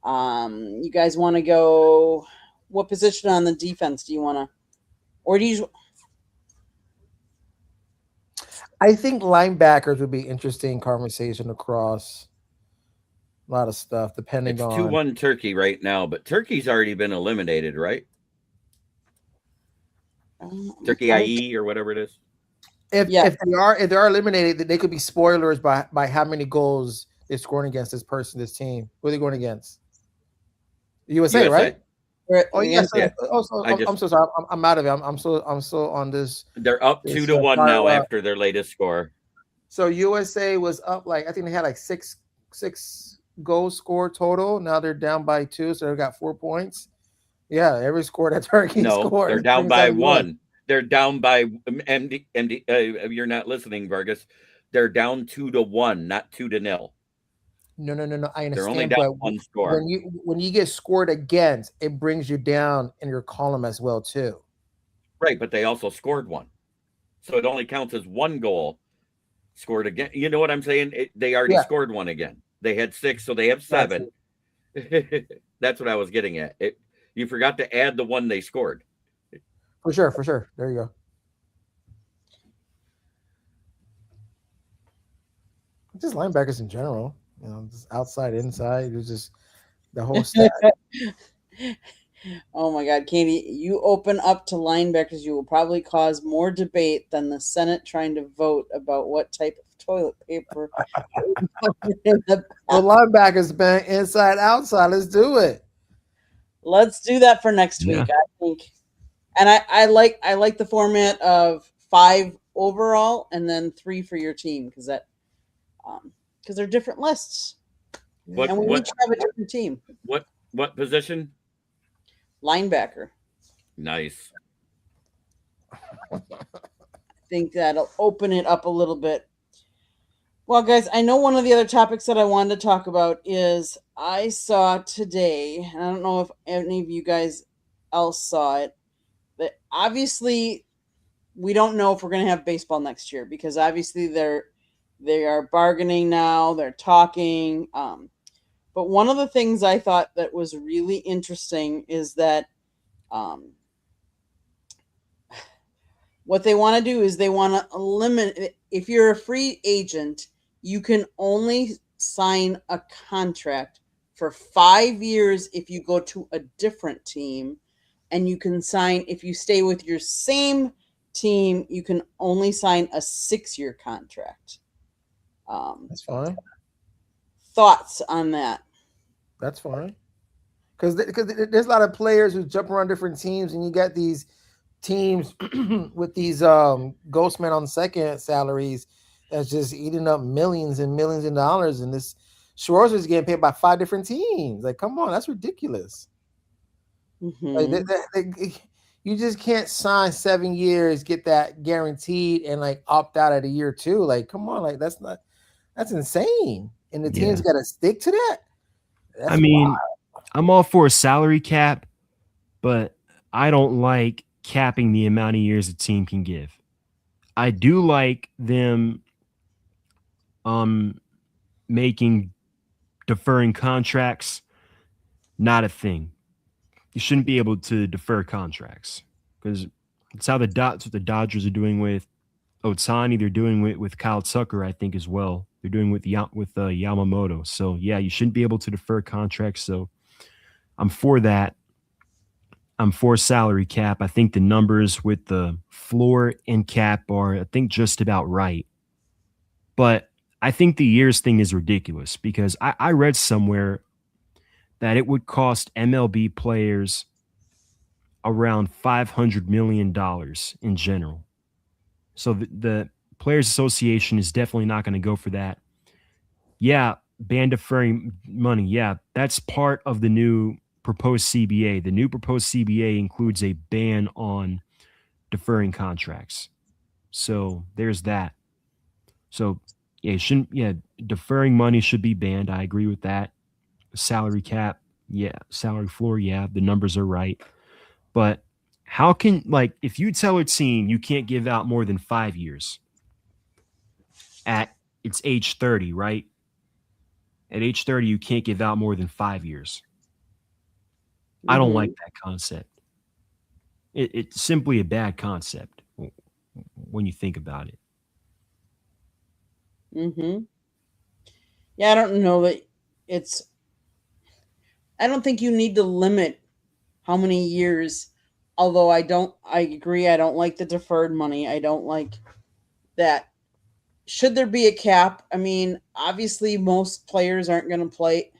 S1: You guys want to go, what position on the defense do you want to, or do you?
S3: I think linebackers would be interesting conversation across a lot of stuff, depending
S2: it's
S3: on
S2: 2-1 Turkey right now, but Turkey's already been eliminated, right? Turkey IE or whatever it is.
S3: If they are eliminated, they could be spoilers by how many goals they're scoring against this person, this team. Who are they going against? USA, right? Oh yes.
S2: Yeah.
S3: I'm so sorry. I'm out of it. I'm so on this.
S2: They're up 2-1 now after their latest score.
S3: So USA was up I think they had like six goals scored total. Now they're down by 2, so they've got 4 points. Yeah, every score that Turkey scored.
S2: They're down by 1. They're down by MD. You're not listening, Vargas. They're down 2-1, not 2-0.
S3: No. I understand.
S2: They're only down 1 score.
S3: When you get scored against, it brings you down in your column as well too.
S2: Right, but they also scored 1, so it only counts as 1 goal scored again. You know what I'm saying? They already scored 1 again. They had 6, so they have 7. That's what I was getting at. You forgot to add the 1 they scored.
S3: For sure. There you go. Just linebackers in general. Just outside, inside. It's just the whole stack.
S1: Oh my God, Katie, you open up to linebackers, you will probably cause more debate than the Senate trying to vote about what type of toilet paper.
S3: Well, linebackers, man, inside, outside. Let's do it.
S1: Let's do that for next week, I think. And I like the format of 5 overall and then 3 for your team because they're different lists. And we each have a different team.
S2: What position?
S1: Linebacker.
S2: Nice.
S1: I think that'll open it up a little bit. Well, guys, I know one of the other topics that I wanted to talk about is I saw today, and I don't know if any of you guys else saw it, but obviously we don't know if we're going to have baseball next year because obviously they are bargaining now, they're talking. But one of the things I thought that was really interesting is that what they want to do is they want to eliminate, if you're a free agent, you can only sign a contract for 5 years if you go to a different team, and you can sign, if you stay with your same team, you can only sign a 6-year contract.
S3: That's fine.
S1: Thoughts on that?
S3: That's fine. Because there's a lot of players who jump around different teams, and you got these teams with these ghost men on second salaries that's just eating up millions and millions of dollars, and this Schwarzer is getting paid by 5 different teams. Like, come on, that's ridiculous.
S1: Mm-hmm.
S3: Like, you just can't sign 7 years, get that guaranteed, and like opt out at a year 2. Like, come on, like that's insane. And the team's got to stick to that.
S4: I mean, I'm all for a salary cap, but I don't like capping the amount of years a team can give. I do like them making deferring contracts not a thing. You shouldn't be able to defer contracts because it's how that's what the Dodgers are doing with Ohtani. They're doing with Kyle Tucker, I think, as well. They're doing with Yamamoto. So yeah, you shouldn't be able to defer contracts. So I'm for that. I'm for salary cap. I think the numbers with the floor and cap are, I think, just about right. But I think the years thing is ridiculous because I read somewhere that it would cost MLB players around $500 million in general. So the Players Association is definitely not going to go for that. Yeah, ban deferring money. Yeah, that's part of the new proposed CBA. The new proposed CBA includes a ban on deferring contracts. So there's that. So yeah, deferring money should be banned. I agree with that. Salary cap, yeah. Salary floor, yeah. The numbers are right. But how can, like, if you tell a team you can't give out more than 5 years at its age 30, right? At age 30, you can't give out more than 5 years. I don't like that concept. It's simply a bad concept when you think about it.
S1: Mm-hmm. Yeah, I don't know that I don't think you need to limit how many years, although I agree, I don't like the deferred money. I don't like that. Should there be a cap? I mean, obviously most players aren't going to play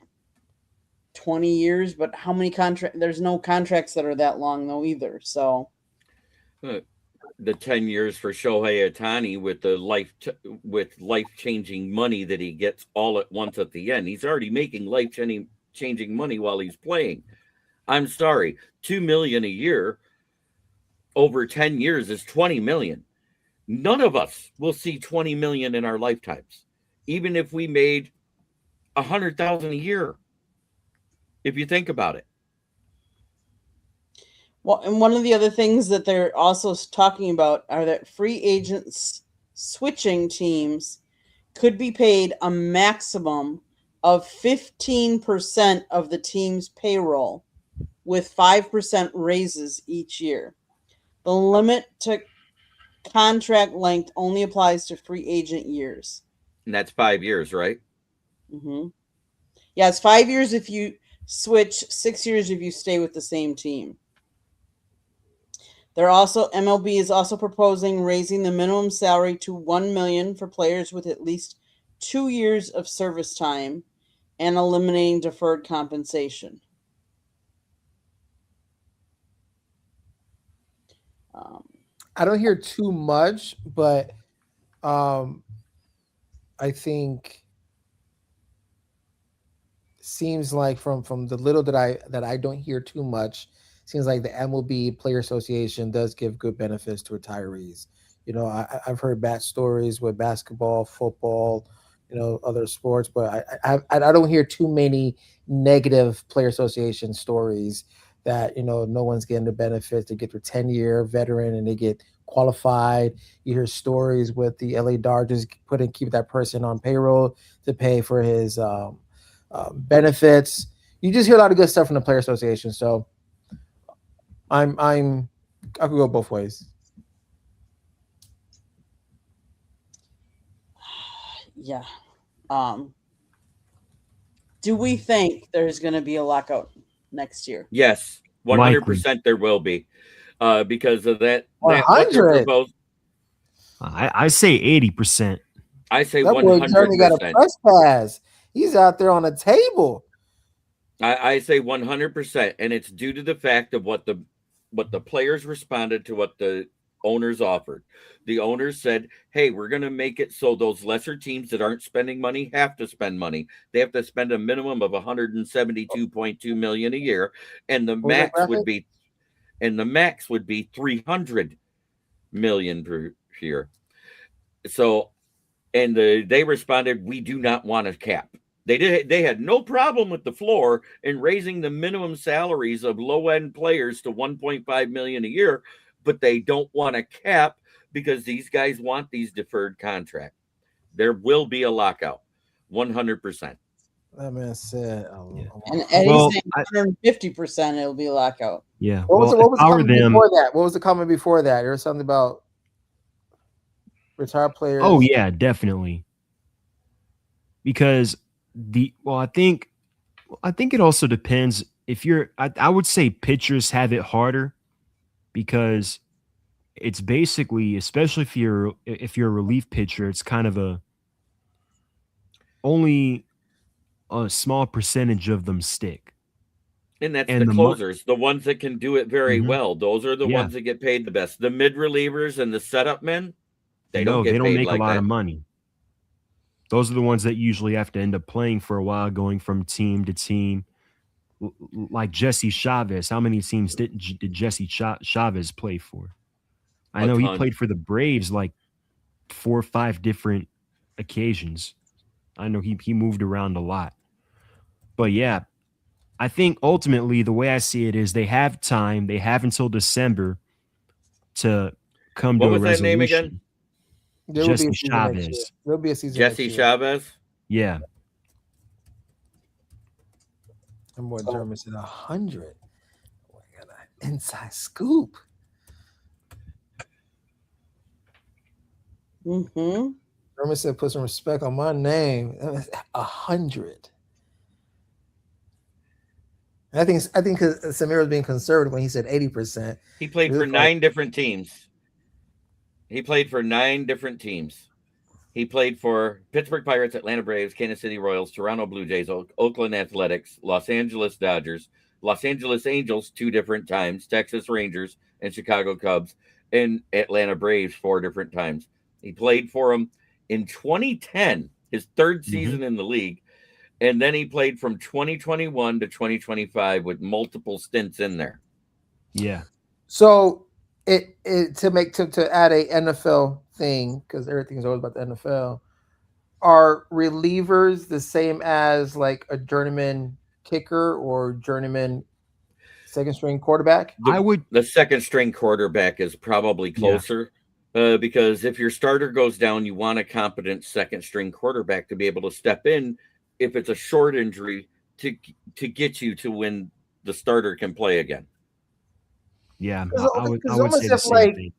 S1: 20 years, but how many there's no contracts that are that long though either. So
S2: the 10 years for Shohei Ohtani with the life-changing money that he gets all at once at the end. He's already making life-changing money while he's playing. I'm sorry, $2 million a year over 10 years is $20 million. None of us will see $20 million in our lifetimes, even if we made $100,000 a year. If you think about it.
S1: Well, and one of the other things that they're also talking about are that free agents switching teams could be paid a maximum of 15% of the team's payroll with 5% raises each year. The limit to contract length only applies to free agent years.
S2: And that's 5 years, right?
S1: Mm-hmm. Yeah, it's 5 years if you switch, 6 years if you stay with the same team. MLB is also proposing raising the minimum salary to $1 million for players with at least 2 years of service time and eliminating deferred compensation.
S3: I don't hear too much, but I think seems like from the little that I don't hear too much, seems like the MLB Player Association does give good benefits to retirees. You know, I've heard bad stories with basketball, football, other sports. But I don't hear too many negative player association stories that no one's getting the benefits. They get their 10-year veteran and they get qualified. You hear stories with the LA Dodgers keep that person on payroll to pay for his benefits. You just hear a lot of good stuff from the player association. So I could go both ways.
S1: Yeah. Do we think there's going to be a lockout next year?
S2: Yes, 100% there will be, because of that.
S3: 100.
S4: I say 80%.
S2: I say
S3: that boy Jeremy got a
S2: 100%.
S3: press pass. He's out there on a table.
S2: I say 100%, and it's due to the fact of what the players responded to what the owners offered. The owners said, hey, we're going to make it so those lesser teams that aren't spending money have to spend money. They have to spend a minimum of $172.2 million a year, and the max would be $300 million per year. So, and they responded, we do not want a cap. They had no problem with the floor in raising the minimum salaries of low-end players to $1.5 million a year, but they don't want a cap because these guys want these deferred contracts. There will be a lockout, 100%.
S3: That man said,
S1: and Eddie's saying 150% it'll be a lockout.
S4: Yeah.
S3: What was the comment before that? What was the comment before that? There was something about retired players.
S4: Oh yeah, definitely. Because I think it also depends. If you're, I would say pitchers have it harder because it's basically, especially if you're a relief pitcher, it's kind of only a small percentage of them stick.
S2: And that's the closers, the ones that can do it very well. Those are the ones that get paid the best. The mid relievers and the setup men, they don't make
S4: a lot of money. Those are the ones that usually have to end up playing for a while, going from team to team. Like Jesse Chavez. How many teams did Jesse Chavez play for? I know he played for the Braves like 4 or 5 different occasions. I know he moved around a lot. But yeah, I think ultimately the way I see it is they have time. They have until December to come to a resolution.
S2: What was that name again?
S4: Jesse Chavez.
S3: There'll be a season.
S2: Jesse Chavez?
S4: Yeah.
S3: And what German said 100. Oh, I got an inside scoop.
S1: Mm-hmm.
S3: German said put some respect on my name. 100. I think Samir was being conservative when he said 80%.
S2: He played for 9 different teams. He played for 9 different teams. He played for Pittsburgh Pirates, Atlanta Braves, Kansas City Royals, Toronto Blue Jays, Oakland Athletics, Los Angeles Dodgers, Los Angeles Angels 2 different times, Texas Rangers, and Chicago Cubs, and Atlanta Braves 4 different times. He played for them in 2010, his 3rd season in the league, and then he played from 2021 to 2025 with multiple stints in there.
S4: Yeah.
S3: So to add a NFL thing, because everything's always about the NFL, are relievers the same as like a journeyman kicker or journeyman second string quarterback?
S2: The second string quarterback is probably closer. Because if your starter goes down, you want a competent second string quarterback to be able to step in if it's a short injury to get you to when the starter can play again.
S4: Yeah, I would say the same thing.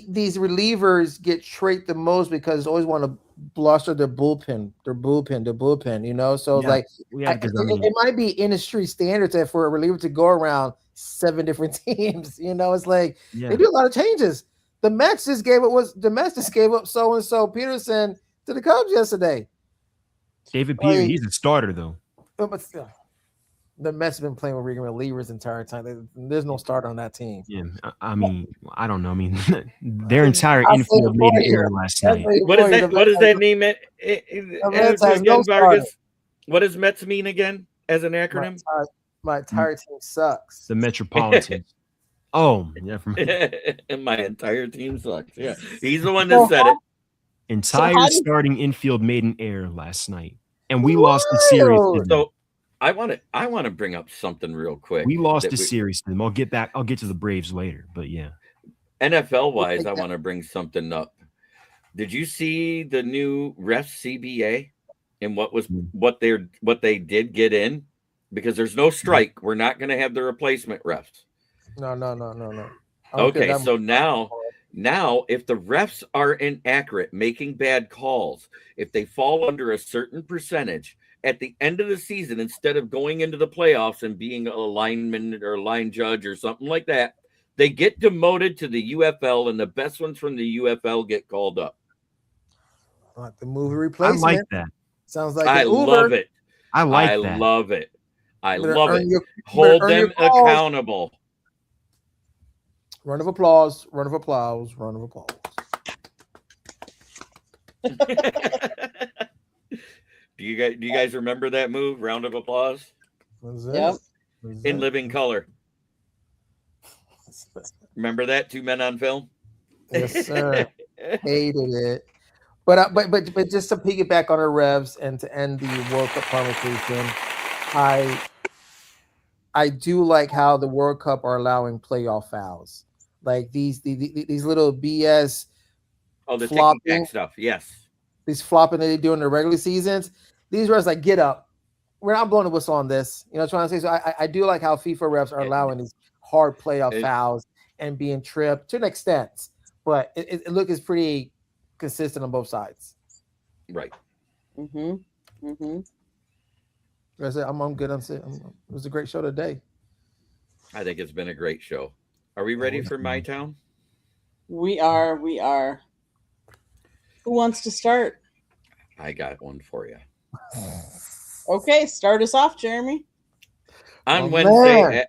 S3: These relievers get traded the most because they always want to bluster their bullpen, So
S4: yeah.
S3: It might be industry standards that for a reliever to go around 7 different teams. It's like they do a lot of changes. The Mets just gave up so and so Peterson to the Cubs yesterday.
S4: David Peter, he's a starter though.
S3: But still, the Mets have been playing with relievers the entire time. There's no starter on that team.
S4: Yeah, I mean, I don't know. I mean, their entire infield made an error last night.
S2: What does that mean? Vargas? What does Mets mean again as an acronym?
S3: My entire team sucks.
S4: The Metropolitans. Oh, yeah.
S2: And my entire team sucks. Yeah, he's the one that said it.
S4: Entire
S1: how do-
S4: starting infield made in air last night, and we lost the series. To them.
S2: So I want to bring up something real quick.
S4: We lost the series to them. I'll get to the Braves later, but yeah.
S2: NFL wise, I want to bring something up. Did you see the new ref CBA and what they did get in? Because there's no strike, we're not going to have the replacement refs.
S3: No.
S2: Okay, so now if the refs are inaccurate, making bad calls, if they fall under a certain percentage at the end of the season, instead of going into the playoffs and being a lineman or line judge or something like that, they get demoted to the UFL, and the best ones from the UFL get called up.
S3: Like the movie
S4: I
S3: replacement.
S4: like that.
S3: Sounds like
S2: I love it.
S4: I like that.
S2: Love it. I
S3: Better
S2: love
S3: earn
S2: it.
S3: your-
S2: Hold
S3: earn your
S2: them
S3: calls.
S2: accountable.
S3: Round of applause. Round of applause. Round of applause.
S2: Do you guys remember that move? Round of applause
S3: What's
S1: Yep.
S3: that? What's
S2: in
S3: that?
S2: living color. Remember that? 2 Men on Film.
S3: Yes, sir. Hated it. But just to piggyback on the Revs and to end the World Cup conversation, I do like how the World Cup are allowing playoff fouls, like these little BS.
S2: Oh, the
S3: flopping.
S2: taking back stuff. Yes.
S3: These flopping that they do in the regular seasons. These refs like get up. We're not blowing the whistle on this. You know what I'm trying to say? So I do like how FIFA refs are allowing these hard playoff fouls and being tripped to an extent, but it looks pretty consistent on both sides.
S2: Right.
S3: I said, I'm good. It was a great show today.
S2: I think it's been a great show. Are we ready for My Town?
S1: We are. Who wants to start?
S2: I got one for you.
S1: Okay, start us off, Jeremy.
S2: On
S3: Oh,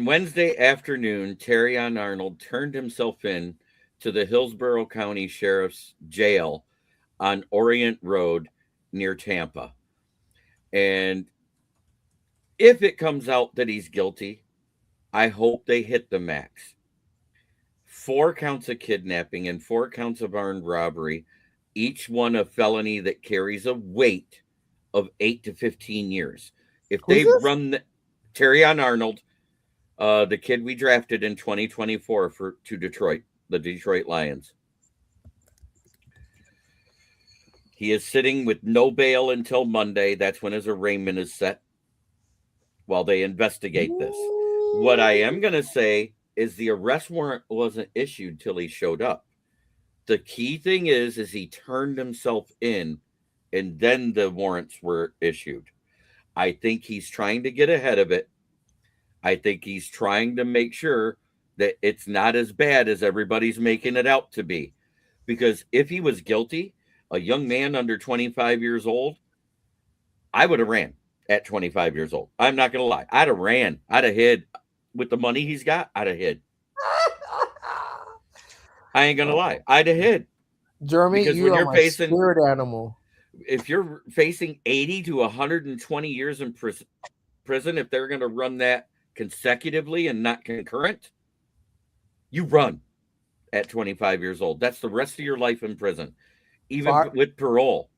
S2: Wednesday afternoon, Terrion Arnold turned himself in to the Hillsborough County Sheriff's Jail on Orient Road near Tampa. And if it comes out that he's guilty, I hope they hit the max. 4 counts of kidnapping and 4 counts of armed robbery, each one a felony that carries a weight of 8 to 15 years. If they run Terrion Arnold, the kid we drafted in 2024 to Detroit, the Detroit Lions. He is sitting with no bail until Monday. That's when his arraignment is set while they investigate this. What I am going to say is the arrest warrant wasn't issued till he showed up. The key thing is he turned himself in and then the warrants were issued. I think he's trying to get ahead of it. I think he's trying to make sure that it's not as bad as everybody's making it out to be. Because if he was guilty, a young man under 25 years old, I would have ran at 25 years old. I'm not going to lie. I'd have ran. I'd have hid. With the money he's got, I'd have hid. I ain't going to lie. I'd have hid.
S3: Jeremy,
S2: Because
S3: you
S2: when
S3: are
S2: you're
S3: my
S2: facing-
S3: spirit animal.
S2: If you're facing 80 to 120 years in prison, if they're going to run that consecutively and not concurrent, you run at 25 years old. That's the rest of your life in prison, even with parole.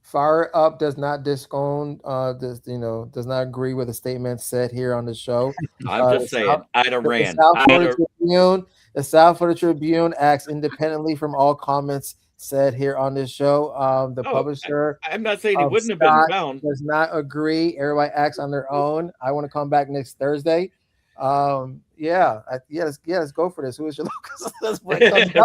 S3: Fire Up does not disown does not agree with the statement said here on the show.
S2: I'm just saying, I'd have ran.
S3: The South Florida Tribune acts independently from all comments said here on this show. The publisher,
S2: I'm not saying he wouldn't have been found,
S3: does not agree. Everybody acts on their own. I want to come back next Thursday. Let's go for this. Who is your local?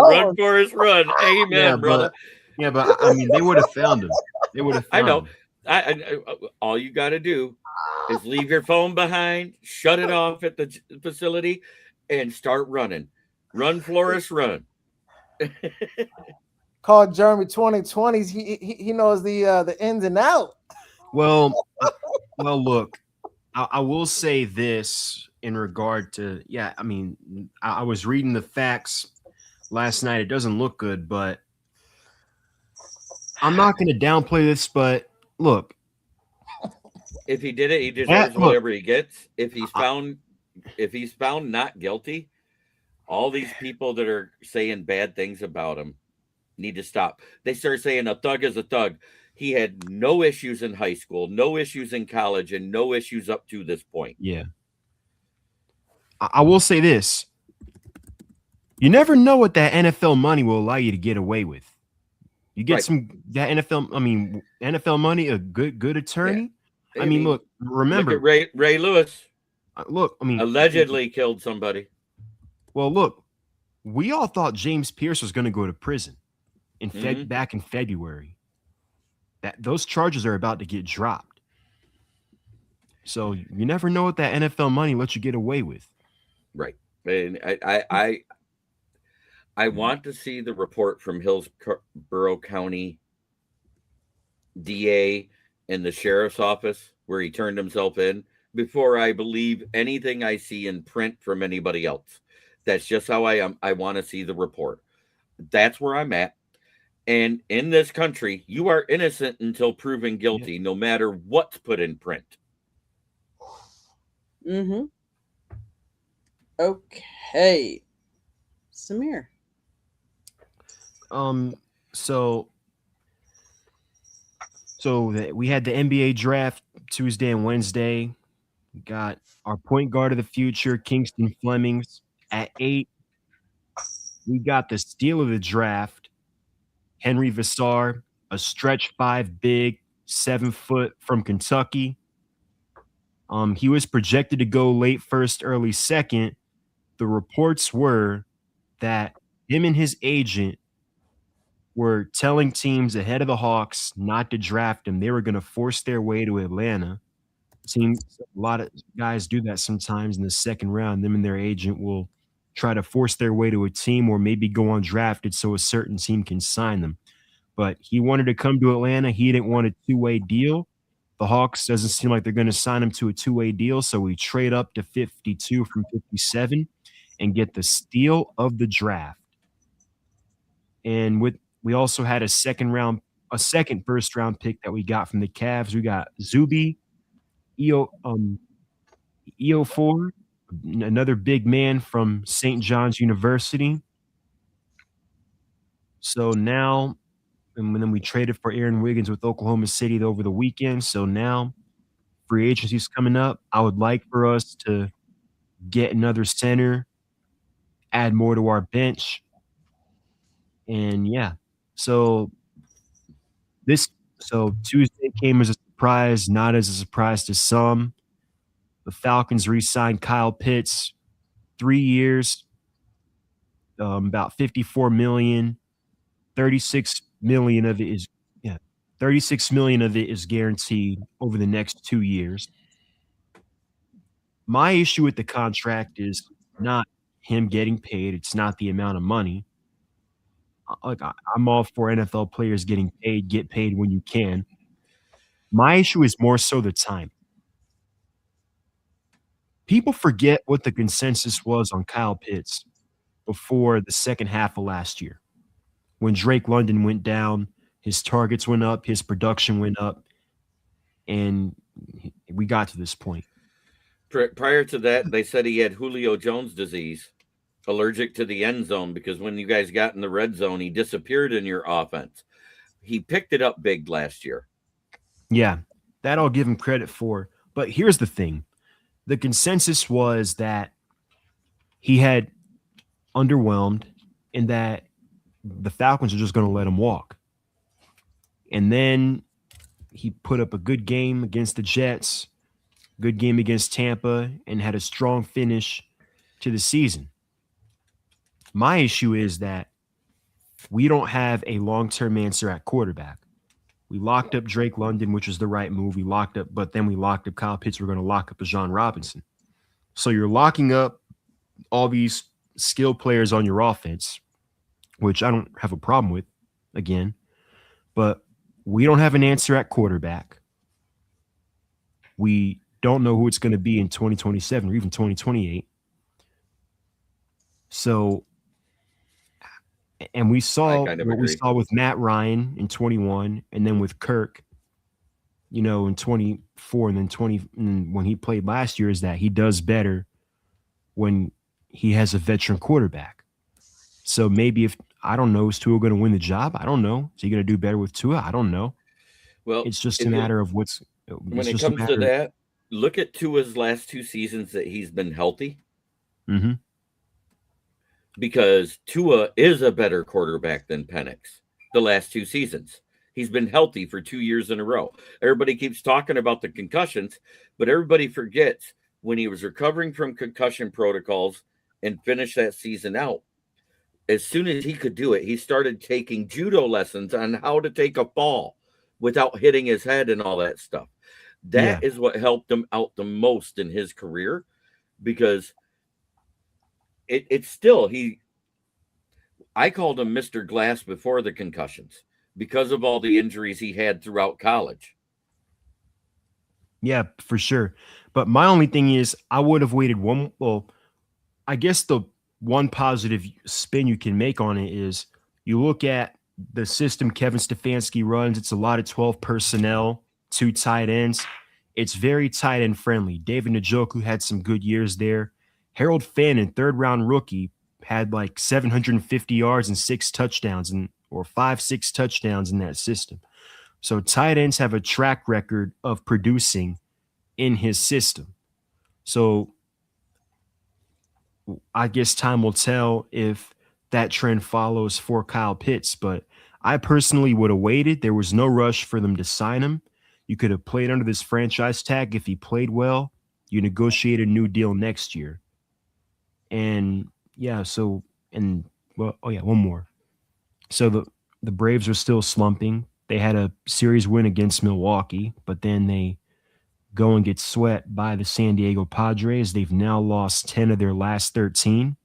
S2: Run, Forrest, run. Amen, brother.
S4: But I mean, they would have found him. They would have found him.
S2: I all you got to do is leave your phone behind, shut it off at the facility, and start running. Run, Flores, run.
S3: Call Jeremy 2020s. He knows the ins and out.
S4: Well, look, I will say this in regard to I mean, I was reading the facts last night. It doesn't look good, but I'm not going to downplay this. But look,
S2: if he did it, he deserves whatever he gets. If he's found not guilty, all these people that are saying bad things about him, need to stop. They started saying a thug is a thug. He had no issues in high school, no issues in college, and no issues up to this point.
S4: Yeah. I will say this. You never know what that NFL money will allow you to get away with. You get that NFL money, a good attorney.
S2: Yeah.
S4: I mean, look, remember
S2: look at Ray Lewis. Allegedly killed somebody.
S4: Well, look, we all thought James Pierce was going to go to prison back in February. That those charges are about to get dropped. So you never know what that NFL money lets you get away with.
S2: Right. And I want to see the report from Hillsborough County DA and the sheriff's office where he turned himself in before I believe anything I see in print from anybody else. That's just how I am. I want to see the report. That's where I'm at. And in this country, you are innocent until proven guilty, no matter what's put in print.
S1: Mm-hmm. Okay. Samir.
S4: We had the NBA draft Tuesday and Wednesday. We got our point guard of the future, Kingston Flemings, at 8. We got the steal of the draft, Henry Vassar, a stretch 5 big, 7 foot from Kentucky. He was projected to go late first, early second. The reports were that him and his agent were telling teams ahead of the Hawks not to draft him. They were going to force their way to Atlanta. A lot of guys do that sometimes in the second round. Them and their agent will try to force their way to a team or maybe go undrafted so a certain team can sign them. But he wanted to come to Atlanta. He didn't want a two-way deal. The Hawks doesn't seem like they're going to sign him to a two-way deal, so we trade up to 52 from 57 and get the steal of the draft. And we also had a second first round pick that we got from the Cavs. We got Zuby Ejiofor, another big man from St. John's University. So now, and then we traded for Aaron Wiggins with Oklahoma City over the weekend. So now free agency's coming up. I would like for us to get another center, add more to our bench. And yeah, so Tuesday came as a surprise, not as a surprise to some. The Falcons re-signed Kyle Pitts, 3 years, about $54 million. 36 million of it is guaranteed over the next 2 years. My issue with the contract is not him getting paid. It's not the amount of money. I'm all for NFL players getting paid. Get paid when you can. My issue is more so the time. People forget what the consensus was on Kyle Pitts before the second half of last year. When Drake London went down, his targets went up, his production went up, and we got to this point.
S2: Prior to that, they said he had Julio Jones disease, allergic to the end zone, because when you guys got in the red zone, he disappeared in your offense. He picked it up big last year.
S4: Yeah, that I'll give him credit for. But here's the thing. The consensus was that he had underwhelmed and that the Falcons are just going to let him walk. And then he put up a good game against the Jets, good game against Tampa, and had a strong finish to the season. My issue is that we don't have a long-term answer at quarterback. We locked up Drake London, which was the right move. But then we locked up Kyle Pitts. We're going to lock up Bijan Robinson. So you're locking up all these skilled players on your offense, which I don't have a problem with, again. But we don't have an answer at quarterback. We don't know who it's going to be in 2027 or even 2028. So, and we saw what we saw with Matt Ryan in 21 and then with Kirk, in 24 and then 20 and when he played last year, is that he does better when he has a veteran quarterback. So maybe if I don't know, is Tua going to win the job? I don't know. Is he going to do better with Tua? I don't know.
S2: Well,
S4: It's just a
S2: if you
S4: matter of what's.
S2: when
S4: It's
S2: it
S4: just a
S2: comes to
S4: matter.
S2: that, look at Tua's last 2 seasons that he's been healthy,
S4: Mm-hmm.
S2: because Tua is a better quarterback than Penix the last 2 seasons. He's been healthy for 2 years in a row. Everybody keeps talking about the concussions, but everybody forgets when he was recovering from concussion protocols and finished that season out. As soon as he could do it, he started taking judo lessons on how to take a fall without hitting his head and all that stuff.
S4: Yeah.
S2: That is what helped him out the most in his career, because it's still I called him Mr. Glass before the concussions because of all the injuries he had throughout college.
S4: Yeah, for sure. But my only thing is, I would have waited one. Well, I guess the one positive spin you can make on it is you look at the system Kevin Stefanski runs. It's a lot of 12 personnel, 2 tight ends. It's very tight end friendly. David Njoku had some good years there. Harold Fannin, 3rd-round rookie, had like 750 yards and 6 touchdowns, or 5-6 touchdowns in that system. So tight ends have a track record of producing in his system. So I guess time will tell if that trend follows for Kyle Pitts, but I personally would have waited. There was no rush for them to sign him. You could have played under this franchise tag. If he played well, you negotiate a new deal next year. And yeah, so one more. So the Braves are still slumping. They had a series win against Milwaukee, but then they go and get swept by the San Diego Padres. They've now lost 10 of their last 13.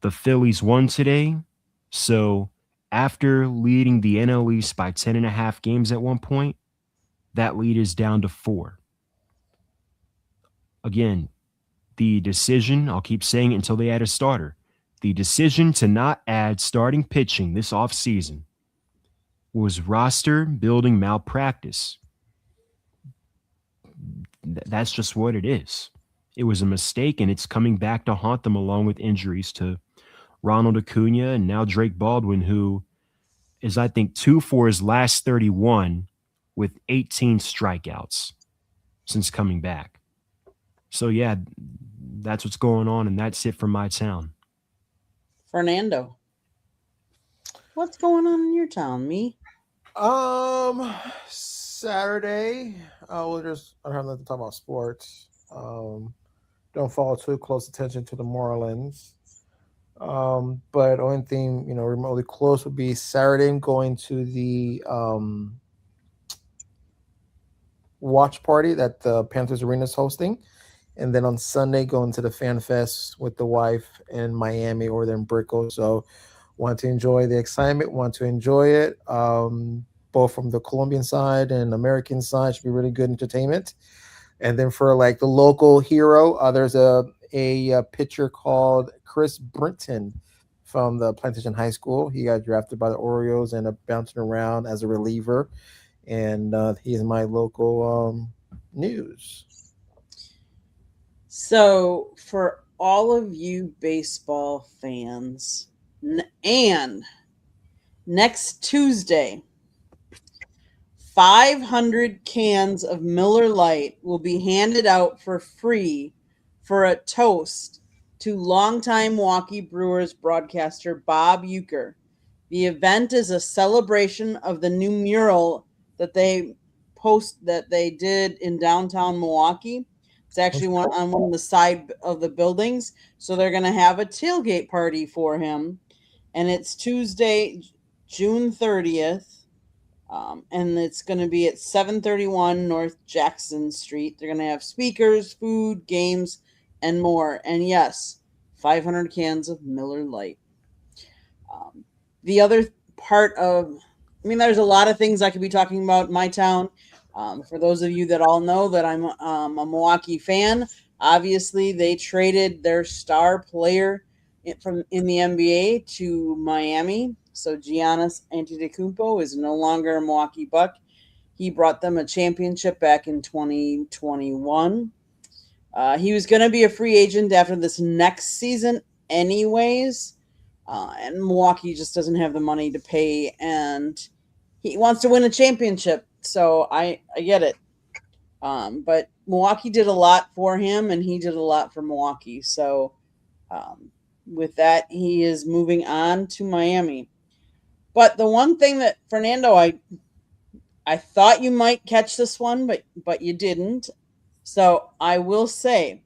S4: The Phillies won today. So after leading the NL East by 10.5 games at one point, that lead is down to 4. Again, the decision, I'll keep saying it until they add a starter, the decision to not add starting pitching this offseason was roster building malpractice. That's just what it is. It was a mistake, and it's coming back to haunt them, along with injuries to Ronald Acuna and now Drake Baldwin, who is, I think, 2 for his last 31 with 18 strikeouts since coming back. So, yeah, that's what's going on, and that's it for my town.
S1: Fernando, what's going on in your town, me?
S3: Saturday, I don't have nothing to talk about sports. Don't follow too close attention to the Marlins. But only thing, remotely close would be Saturday. I'm going to the watch party that the Panthers Arena is hosting. And then on Sunday, going to the Fan Fest with the wife in Miami or in Brickell. So want to enjoy the excitement, want to enjoy it. Both from the Colombian side and American side, should be really good entertainment. And then for like the local hero, there's a pitcher called Chris Brinton from the Plantation High School. He got drafted by the Orioles and bouncing around as a reliever. And he's my local news.
S1: So for all of you baseball fans, and next Tuesday, 500 cans of Miller Lite will be handed out for free for a toast to longtime Milwaukee Brewers broadcaster Bob Uecker. The event is a celebration of the new mural that they did in downtown Milwaukee. It's actually on one of the side of the buildings. So they're going to have a tailgate party for him. And it's Tuesday, June 30th. And it's going to be at 731 North Jackson Street. They're going to have speakers, food, games, and more. And yes, 500 cans of Miller Lite. The other part of, there's a lot of things I could be talking about in my town. For those of you that all know that I'm a Milwaukee fan, obviously they traded their star player in the NBA to Miami. So Giannis Antetokounmpo is no longer a Milwaukee Buck. He brought them a championship back in 2021. He was going to be a free agent after this next season anyways, and Milwaukee just doesn't have the money to pay, and he wants to win a championship. So I get it. But Milwaukee did a lot for him, and he did a lot for Milwaukee. So with that, he is moving on to Miami. But the one thing that Fernando, I thought you might catch this one, but you didn't. So I will say,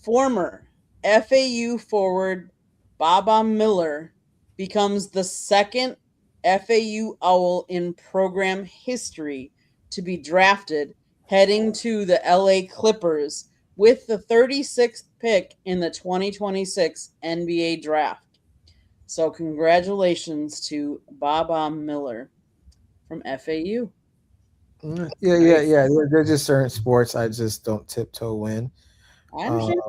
S1: former FAU forward Baba Miller becomes the second FAU Owl in program history to be drafted, heading to the LA Clippers with the 36th pick in the 2026 NBA draft. So congratulations to Baba Miller from FAU.
S3: Yeah. There's just certain sports I just don't tiptoe in.
S1: I understand.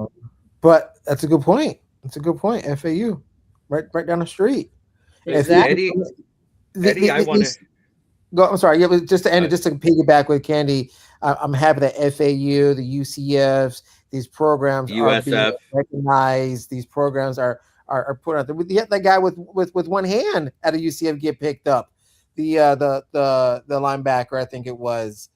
S3: But that's a good point. That's a good point. FAU, right down the street.
S1: Exactly.
S2: Eddie, I want to
S3: go. I'm sorry. Yeah, but just to end it, just to piggyback with Candy, I'm happy that FAU, the UCFs, these programs are being
S2: USF.
S3: recognized. These programs are put out there. We had that guy with one hand at a UCF get picked up, the linebacker, I think it was.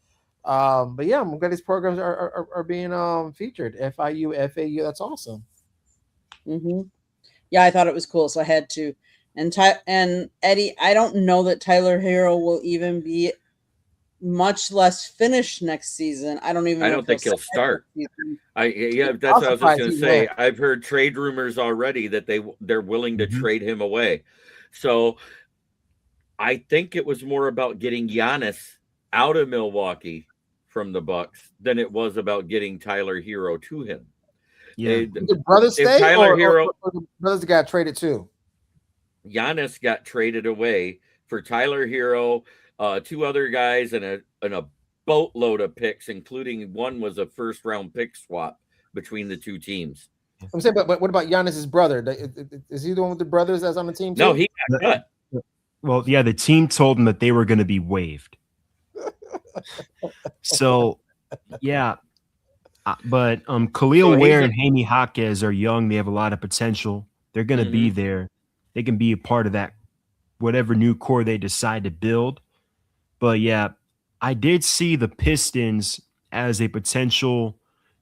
S3: But yeah, I'm glad these programs are being featured. FIU, FAU, that's awesome.
S1: Mm-hmm. Yeah, I thought it was cool, so I had to. And Eddie, I don't know that Tyler Hero will even be, much less finish next season. I don't
S2: think he'll start. That's what I was just going to say.
S3: Will.
S2: I've heard trade rumors already that they're willing to trade him away. So I think it was more about getting Giannis out of Milwaukee from the Bucks than it was about getting Tyler Hero to him.
S4: Yeah.
S3: Did the brothers stay,
S2: Tyler
S3: or
S2: Hero,
S3: the brothers got traded too?
S2: Giannis got traded away for Tyler Hero, two other guys, and a boatload of picks, including one was a first-round pick swap between the two teams.
S3: I'm saying, but what about Giannis's brother? Is he the one with the brothers that's on the team too?
S2: No, he got cut.
S4: Well, yeah, the team told him that they were going to be waived. So, yeah. But Khalil Ware and Jaime Jaquez are young. They have a lot of potential. They're going to be there. They can be a part of that, whatever new core they decide to build. But yeah, I did see the Pistons as a potential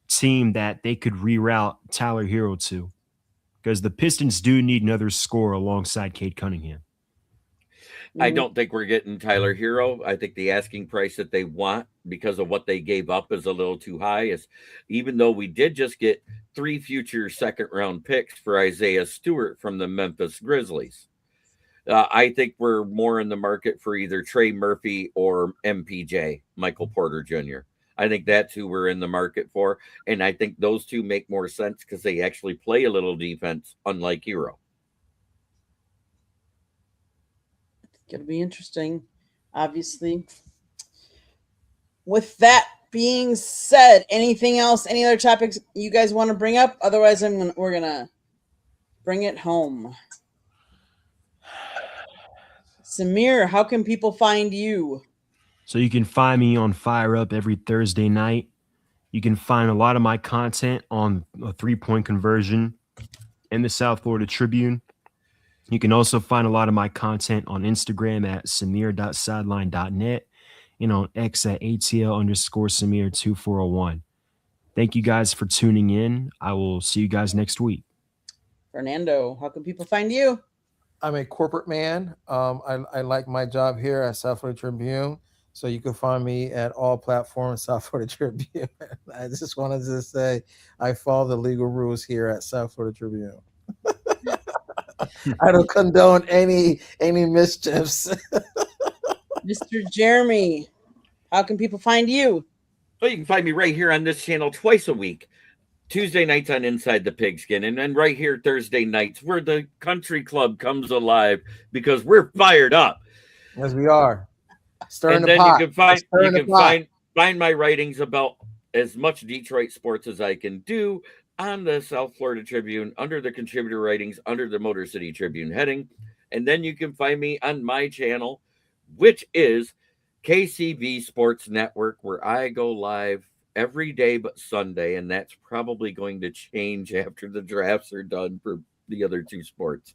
S4: team that they could reroute Tyler Hero to, because the Pistons do need another scorer alongside Cade Cunningham.
S2: I don't think we're getting Tyler Hero. I think the asking price that they want because of what they gave up is a little too high. Even though we did just get 3 future second-round picks for Isaiah Stewart from the Memphis Grizzlies. I think we're more in the market for either Trey Murphy or MPJ, Michael Porter Jr. I think that's who we're in the market for. And I think those two make more sense because they actually play a little defense, unlike Hero.
S1: Going to be interesting, obviously. With that being said, anything else, any other topics you guys want to bring up? Otherwise, we're going to bring it home. Samir, how can people find you?
S4: So you can find me on Fire Up every Thursday night. You can find a lot of my content on a 3-point conversion in the South Florida Tribune. You can also find a lot of my content on Instagram at samir.sideline.net and on X at ATL_Samir2401. Thank you guys for tuning in. I will see you guys next week.
S1: Fernando, how can people find you?
S3: I'm a corporate man. I like my job here at South Florida Tribune. So you can find me at all platforms, South Florida Tribune. I just wanted to say I follow the legal rules here at South Florida Tribune. I don't condone any mischiefs.
S1: Mr. Jeremy, how can people find you?
S2: Well, you can find me right here on this channel twice a week. Tuesday nights on Inside the Pigskin, and then right here Thursday nights where the country club comes alive because we're fired up.
S3: As we are.
S2: And then you can find my writings about as much Detroit sports as I can do on the South Florida Tribune under the contributor writings under the Motor City Tribune heading. And then you can find me on my channel, which is KCV Sports Network, where I go live every day but Sunday, and that's probably going to change after the drafts are done for the other two sports.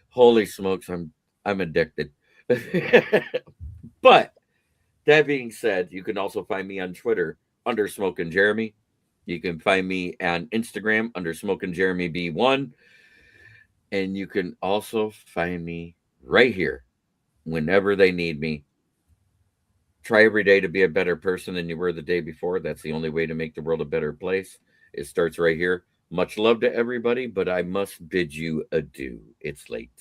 S2: Holy smokes, I'm addicted. But that being said, you can also find me on Twitter under Smokin' Jeremy. You can find me on Instagram under Smokin' Jeremy B1. And you can also find me right here whenever they need me. Try every day to be a better person than you were the day before. That's the only way to make the world a better place. It starts right here. Much love to everybody, but I must bid you adieu. It's late.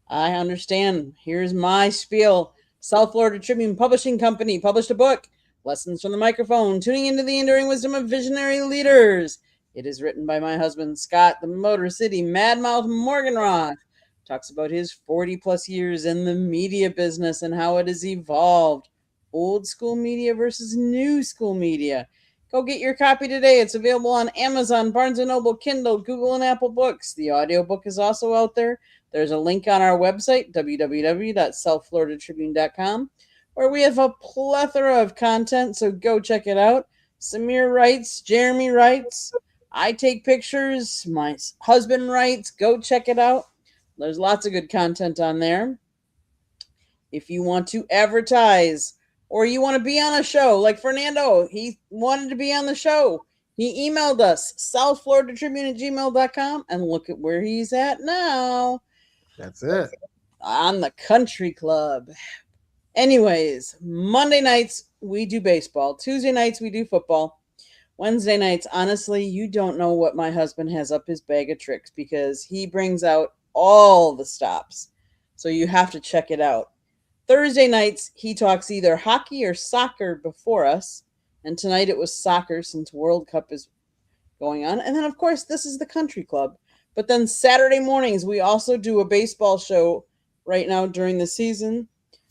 S1: I understand. Here's my spiel. South Florida Tribune Publishing Company published a book, Lessons from the Microphone, Tuning into the Enduring Wisdom of Visionary Leaders. It is written by my husband, Scott, the Motor City Madmouth Morganroth. Talks about his 40-plus years in the media business and how it has evolved. Old school media versus new school media. Go get your copy today. It's available on Amazon, Barnes & Noble, Kindle, Google, and Apple Books. The audiobook is also out there. There's a link on our website, www.southfloridatribune.com, where we have a plethora of content, so go check it out. Samir writes, Jeremy writes, I take pictures, my husband writes. Go check it out. There's lots of good content on there. If you want to advertise or you want to be on a show like Fernando, he wanted to be on the show. He emailed us, southfloridatribune@gmail.com, and look at where he's at now.
S3: That's it.
S1: On the country club. Anyways, Monday nights we do baseball. Tuesday nights we do football. Wednesday nights, honestly, you don't know what my husband has up his bag of tricks because he brings out all the stops. So you have to check it out. Thursday nights, he talks either hockey or soccer before us. And tonight it was soccer since World Cup is going on. And then, of course, this is the country club. But then Saturday mornings, we also do a baseball show right now during the season.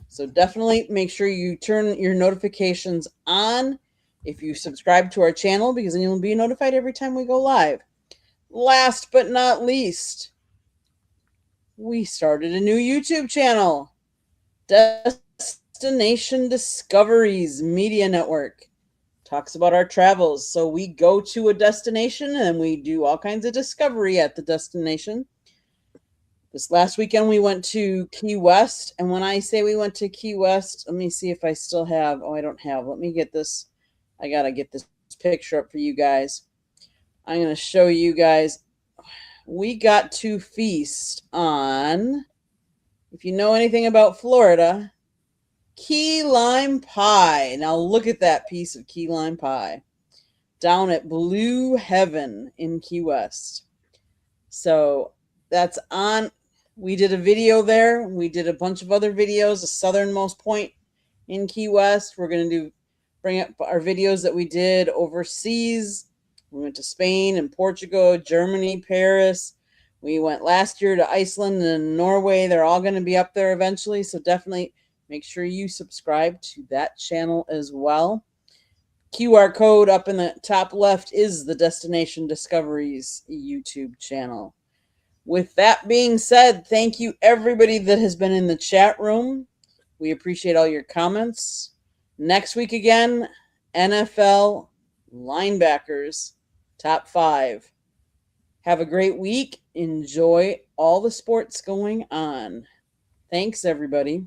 S1: So definitely make sure you turn your notifications on if you subscribe to our channel, because then you'll be notified every time we go live. Last but not least, we started a new YouTube channel, Destination Discoveries Media Network. Talks about our travels. So we go to a destination and we do all kinds of discovery at the destination. This last weekend we went to Key West. And when I say we went to Key West, let me see if I still have. Oh, I don't have. Let me get this. I got to get this picture up for you guys. I'm going to show you guys. We got to feast on, if you know anything about Florida, key lime pie. Now look at that piece of key lime pie down at Blue Heaven in Key West. So that's on. We did a video there. We did a bunch of other videos, the southernmost point in Key West. We're going to bring up our videos that we did overseas. We went to Spain and Portugal, Germany, Paris. We went last year to Iceland and Norway. They're all going to be up there eventually. So definitely make sure you subscribe to that channel as well. QR code up in the top left is the Destination Discoveries YouTube channel. With that being said, thank you everybody that has been in the chat room. We appreciate all your comments. Next week again, NFL linebackers, top 5. Have a great week. Enjoy all the sports going on. Thanks, everybody.